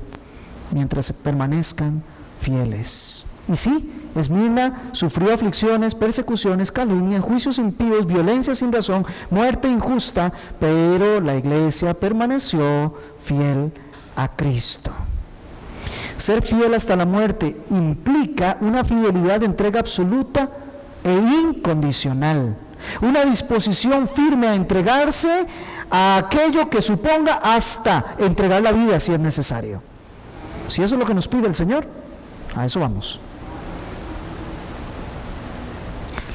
mientras permanezcan fieles. Y sí, Esmirna sufrió aflicciones, persecuciones, calumnias, juicios impíos, violencia sin razón, muerte injusta, pero la iglesia permaneció fiel a Cristo. Ser fiel hasta la muerte implica una fidelidad de entrega absoluta e incondicional, una disposición firme a entregarse a aquello que suponga, hasta entregar la vida si es necesario. Si eso es lo que nos pide el Señor, a eso vamos.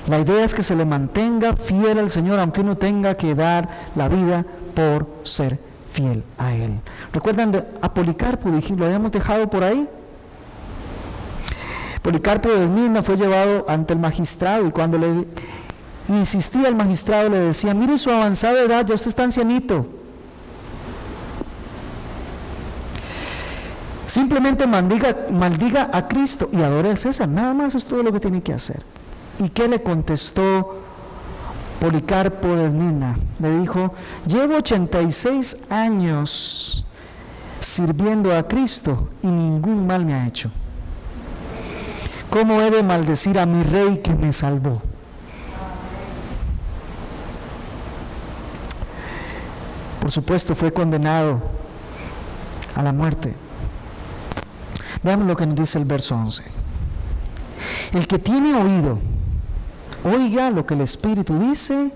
La idea es que se le mantenga fiel al Señor, aunque uno tenga que dar la vida por ser fiel a Él. ¿Recuerdan a Policarpo? Lo habíamos dejado por ahí. Policarpo de Esmirna fue llevado ante el magistrado, y cuando le insistía el magistrado, le decía: mire su avanzada edad, ya usted está ancianito. Simplemente maldiga a Cristo y adore al César. Nada más es todo lo que tiene que hacer. ¿Y qué le contestó Policarpo de Esmirna? Le dijo: llevo 86 años sirviendo a Cristo y ningún mal me ha hecho. ¿Cómo he de maldecir a mi rey que me salvó? Por supuesto, fue condenado a la muerte. Veamos lo que nos dice el verso 11. El que tiene oído, oiga lo que el Espíritu dice.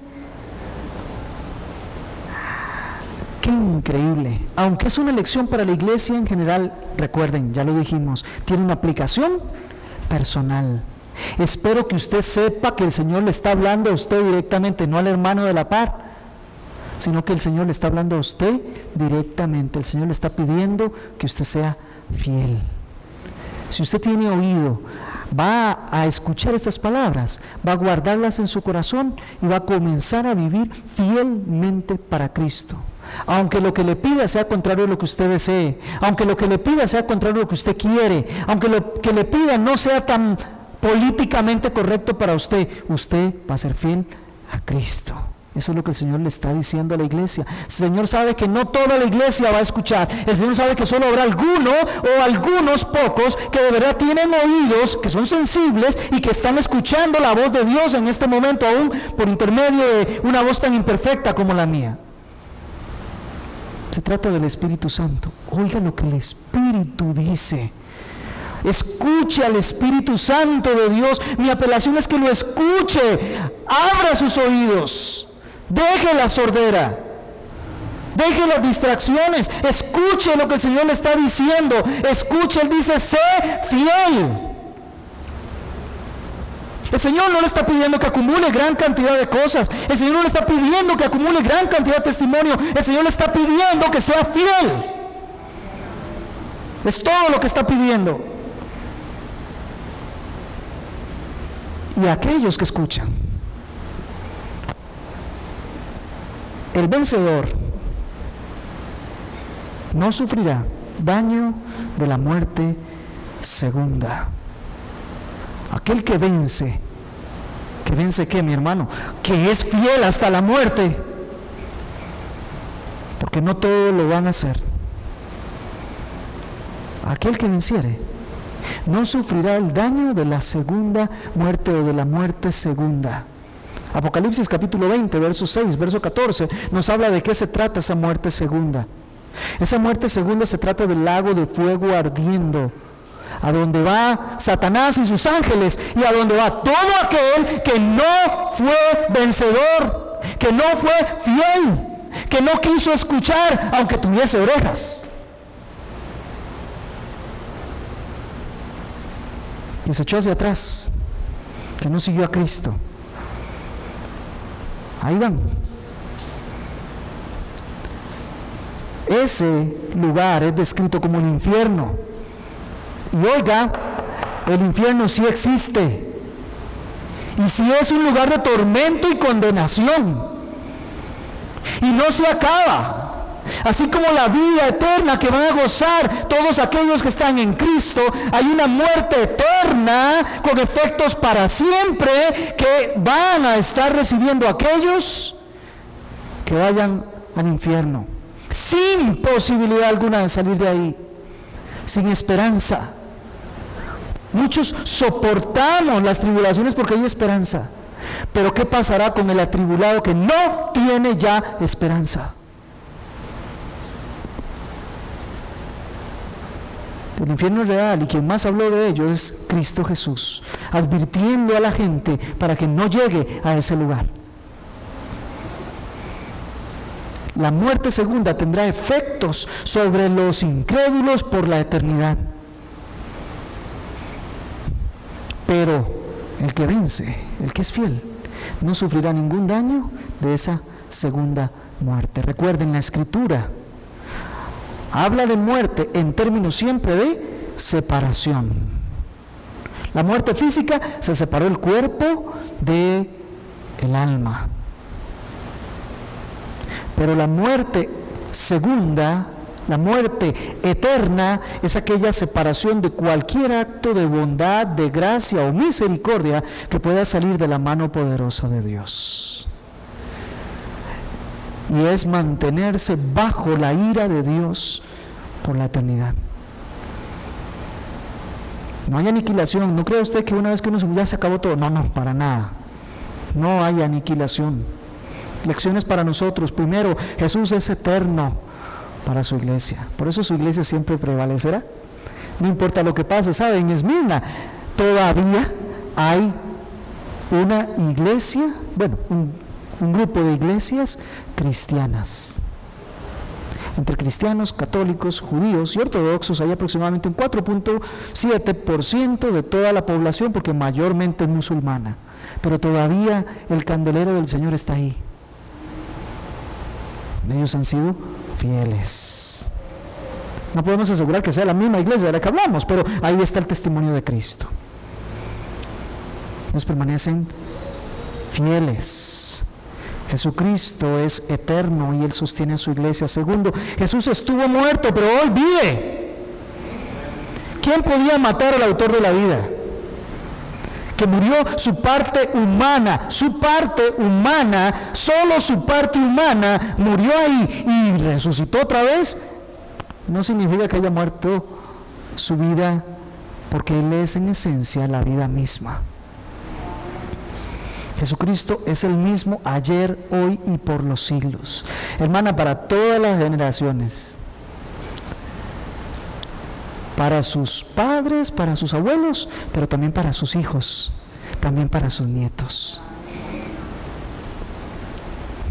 ¡Qué increíble! Aunque es una lección para la iglesia en general, recuerden, ya lo dijimos, tiene una aplicación personal. Espero que usted sepa que el Señor le está hablando a usted directamente, no al hermano de la par, sino que el Señor le está hablando a usted directamente. El Señor le está pidiendo que usted sea fiel. Si usted tiene oído, va a escuchar estas palabras, va a guardarlas en su corazón y va a comenzar a vivir fielmente para Cristo. Aunque lo que le pida sea contrario a lo que usted desee, aunque lo que le pida sea contrario a lo que usted quiere, aunque lo que le pida no sea tan políticamente correcto para usted, usted va a ser fiel a Cristo. Eso es lo que el Señor le está diciendo a la iglesia. El Señor sabe que no toda la iglesia va a escuchar. El Señor sabe que solo habrá alguno o algunos pocos que de verdad tienen oídos, que son sensibles y que están escuchando la voz de Dios en este momento, aún por intermedio de una voz tan imperfecta como la mía. Se trata del Espíritu Santo. Oiga lo que el Espíritu dice. Escuche al Espíritu Santo de Dios. Mi apelación es que lo escuche. Abra sus oídos. Deje la sordera. Deje las distracciones. Escuche lo que el Señor le está diciendo. Escuche, Él dice: sé fiel. El Señor no le está pidiendo que acumule gran cantidad de cosas. El Señor no le está pidiendo que acumule gran cantidad de testimonio. El Señor le está pidiendo que sea fiel. Es todo lo que está pidiendo. Y aquellos que escuchan, el vencedor no sufrirá daño de la muerte segunda. Aquel que vence ¿qué, mi hermano? Que es fiel hasta la muerte, porque no todos lo van a hacer. Aquel que venciere no sufrirá el daño de la segunda muerte o de la muerte segunda. Apocalipsis capítulo 20, verso 6, verso 14, nos habla de qué se trata esa muerte segunda. Esa muerte segunda se trata del lago de fuego ardiendo, a donde va Satanás y sus ángeles, y a donde va todo aquel que no fue vencedor, que no fue fiel, que no quiso escuchar aunque tuviese orejas, que se echó hacia atrás, que no siguió a Cristo. Ahí van. Ese lugar es descrito como el infierno. Y oiga, el infierno sí existe. Y sí es un lugar de tormento y condenación. Y no se acaba. Así como la vida eterna que van a gozar todos aquellos que están en Cristo, hay una muerte eterna con efectos para siempre que van a estar recibiendo aquellos que vayan al infierno, sin posibilidad alguna de salir de ahí, sin esperanza. Muchos soportamos las tribulaciones porque hay esperanza, pero ¿qué pasará con el atribulado que no tiene ya esperanza? El infierno es real y quien más habló de ello es Cristo Jesús, advirtiendo a la gente para que no llegue a ese lugar. La muerte segunda tendrá efectos sobre los incrédulos por la eternidad. Pero el que vence, el que es fiel, no sufrirá ningún daño de esa segunda muerte. Recuerden, la Escritura habla de muerte en términos siempre de separación. La muerte física, se separó el cuerpo del alma. Pero la muerte segunda La muerte eterna es aquella separación de cualquier acto de bondad, de gracia o misericordia que pueda salir de la mano poderosa de Dios. Y es mantenerse bajo la ira de Dios por la eternidad. No hay aniquilación. ¿No cree usted que una vez que uno ya se acabó todo? No, para nada. No hay aniquilación. Lecciones para nosotros. Primero, Jesús es eterno para su iglesia. Por eso su iglesia siempre prevalecerá. No importa lo que pase. ¿Saben? En Esmirna todavía hay una iglesia, un grupo de iglesias cristianas. Entre cristianos, católicos, judíos y ortodoxos hay aproximadamente un 4.7% de toda la población, porque mayormente es musulmana. Pero todavía el candelero del Señor está ahí. Ellos han sido fieles. No podemos asegurar que sea la misma iglesia de la que hablamos, pero ahí está el testimonio de Cristo. Ellos permanecen fieles. Jesucristo es eterno y Él sostiene a su iglesia. Segundo, Jesús estuvo muerto, pero hoy vive. ¿Quién podía matar al autor de la vida? Que murió su parte humana, solo su parte humana murió ahí y resucitó otra vez. No significa que haya muerto su vida, porque Él es en esencia la vida misma. Jesucristo es el mismo ayer, hoy y por los siglos. Hermana, para todas las generaciones. Para sus padres, para sus abuelos, pero también para sus hijos, también para sus nietos.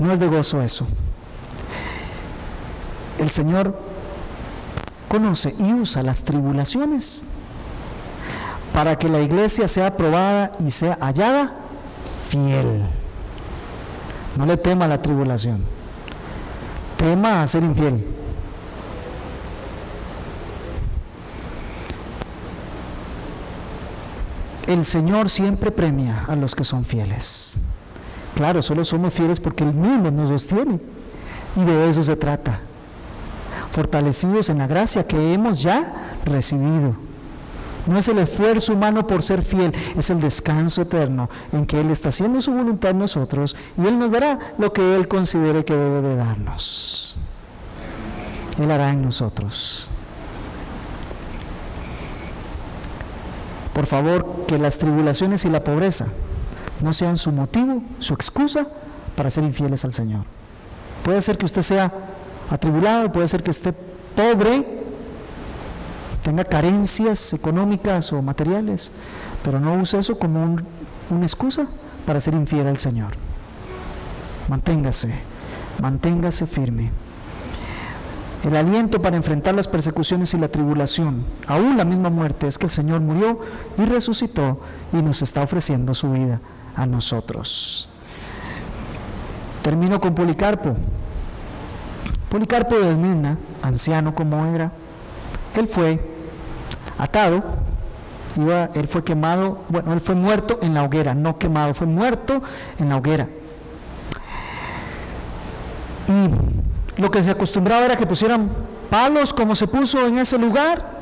No es de gozo eso. El Señor conoce y usa las tribulaciones para que la iglesia sea probada y sea hallada fiel. No le tema a la tribulación, tema a ser infiel. El Señor siempre premia a los que son fieles. Claro, solo somos fieles porque Él mismo nos sostiene, y de eso se trata, fortalecidos en la gracia que hemos ya recibido. No es el esfuerzo humano por ser fiel, es el descanso eterno en que Él está haciendo su voluntad en nosotros, y Él nos dará lo que Él considere que debe de darnos. Él hará en nosotros. Por favor, que las tribulaciones y la pobreza no sean su motivo, su excusa para ser infieles al Señor. Puede ser que usted sea atribulado, puede ser que esté pobre, tenga carencias económicas o materiales, pero no use eso como una excusa para ser infiel al Señor. Manténgase firme. El aliento para enfrentar las persecuciones y la tribulación, aún la misma muerte, es que el Señor murió y resucitó y nos está ofreciendo su vida a nosotros. Termino con Policarpo. Policarpo de Esmirna, anciano como era, él fue atado, él fue quemado, él fue muerto en la hoguera, no quemado, fue muerto en la hoguera. Y lo que se acostumbraba era que pusieran palos, como se puso en ese lugar,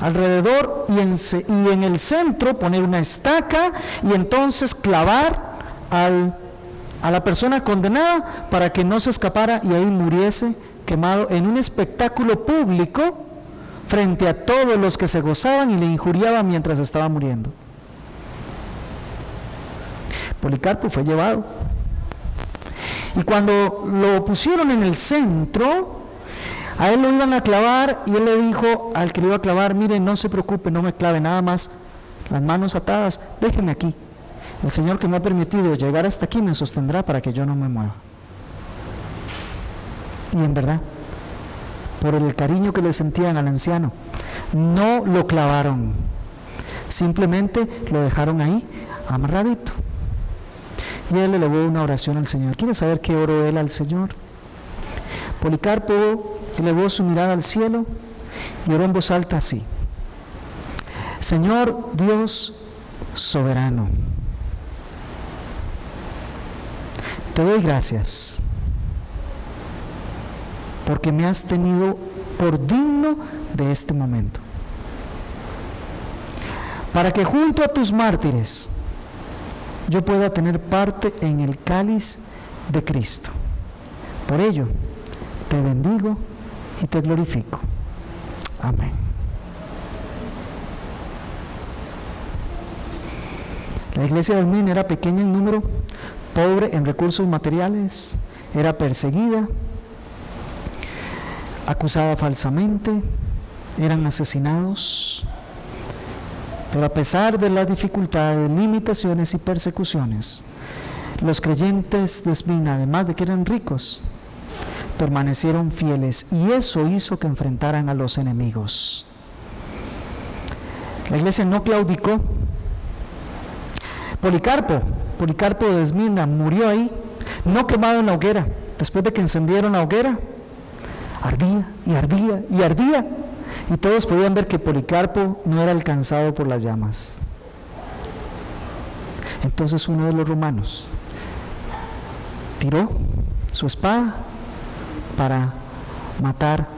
alrededor, y en el centro poner una estaca, y entonces clavar a la persona condenada para que no se escapara y ahí muriese quemado en un espectáculo público frente a todos los que se gozaban y le injuriaban mientras estaba muriendo. Policarpo fue llevado, y cuando lo pusieron en el centro, a él lo iban a clavar, y él le dijo al que lo iba a clavar: mire, no se preocupe, no me clave, nada más las manos atadas, déjeme aquí. El Señor, que me ha permitido llegar hasta aquí, me sostendrá para que yo no me mueva. Y en verdad, por el cariño que le sentían al anciano, no lo clavaron, simplemente lo dejaron ahí amarradito. Y él elevó una oración al Señor. ¿Quiere saber qué oró él al Señor? Policarpo elevó su mirada al cielo y oró en voz alta así: Señor Dios soberano, te doy gracias porque me has tenido por digno de este momento, para que junto a tus mártires yo pueda tener parte en el cáliz de Cristo. Por ello, te bendigo y te glorifico. Amén. La iglesia de Esmirna era pequeña en número, pobre en recursos materiales, era perseguida, acusada falsamente, eran asesinados. Pero a pesar de las dificultades, limitaciones y persecuciones, los creyentes de Esmirna, además de que eran ricos, permanecieron fieles, y eso hizo que enfrentaran a los enemigos. La iglesia no claudicó. Policarpo de Esmirna murió ahí, no quemado en la hoguera. Después de que encendieron la hoguera, ardía y ardía y ardía, y todos podían ver que Policarpo no era alcanzado por las llamas. Entonces uno de los romanos tiró su espada para matar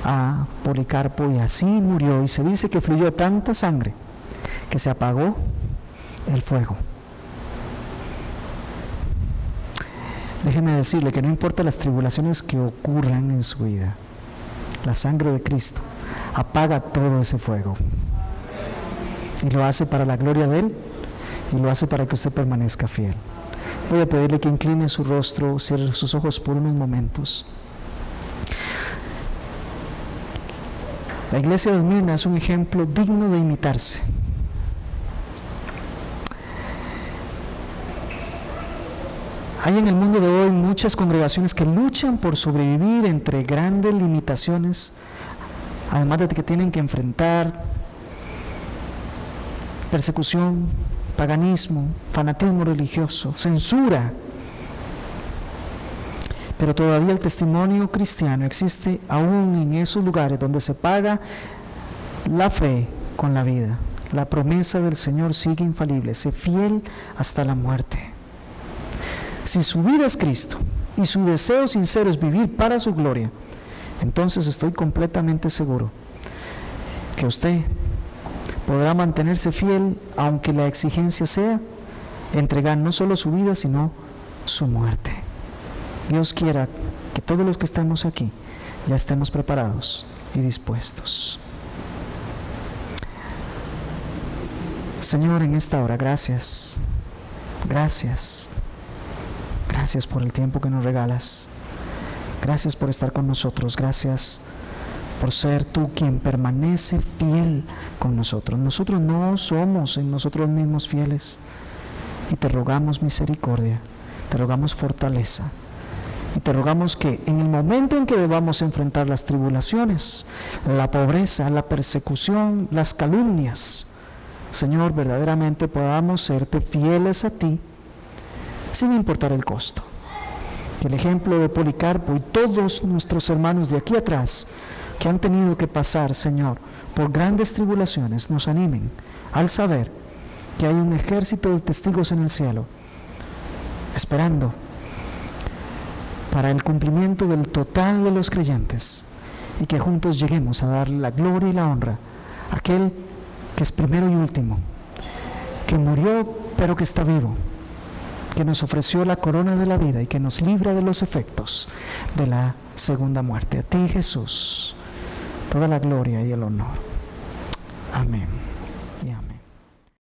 a Policarpo, y así murió, y se dice que fluyó tanta sangre que se apagó el fuego. Déjeme decirle que no importa las tribulaciones que ocurran en su vida, la sangre de Cristo apaga todo ese fuego, y lo hace para la gloria de Él, y lo hace para que usted permanezca fiel. Voy a pedirle que incline su rostro, cierre sus ojos por unos momentos. La iglesia de Esmirna es un ejemplo digno de imitarse. Hay en el mundo de hoy muchas congregaciones que luchan por sobrevivir entre grandes limitaciones, además de que tienen que enfrentar persecución, paganismo, fanatismo religioso, censura. Pero todavía el testimonio cristiano existe aún en esos lugares donde se paga la fe con la vida. La promesa del Señor sigue infalible: sé fiel hasta la muerte. Si su vida es Cristo y su deseo sincero es vivir para su gloria, entonces estoy completamente seguro que usted podrá mantenerse fiel, aunque la exigencia sea entregar no solo su vida, sino su muerte. Dios quiera que todos los que estamos aquí ya estemos preparados y dispuestos. Señor, en esta hora, gracias por el tiempo que nos regalas. Gracias por estar con nosotros. Gracias por ser tú quien permanece fiel con nosotros. Nosotros no somos en nosotros mismos fieles, y te rogamos misericordia, te rogamos fortaleza, y te rogamos que en el momento en que debamos enfrentar las tribulaciones, la pobreza, la persecución, las calumnias, Señor, verdaderamente podamos serte fieles a ti sin importar el costo. Que el ejemplo de Policarpo y todos nuestros hermanos de aquí atrás que han tenido que pasar, Señor, por grandes tribulaciones, nos animen al saber que hay un ejército de testigos en el cielo esperando para el cumplimiento del total de los creyentes, y que juntos lleguemos a darle la gloria y la honra a aquel que es primero y último, que murió pero que está vivo, que nos ofreció la corona de la vida y que nos libra de los efectos de la segunda muerte. A ti, Jesús, toda la gloria y el honor. Amén.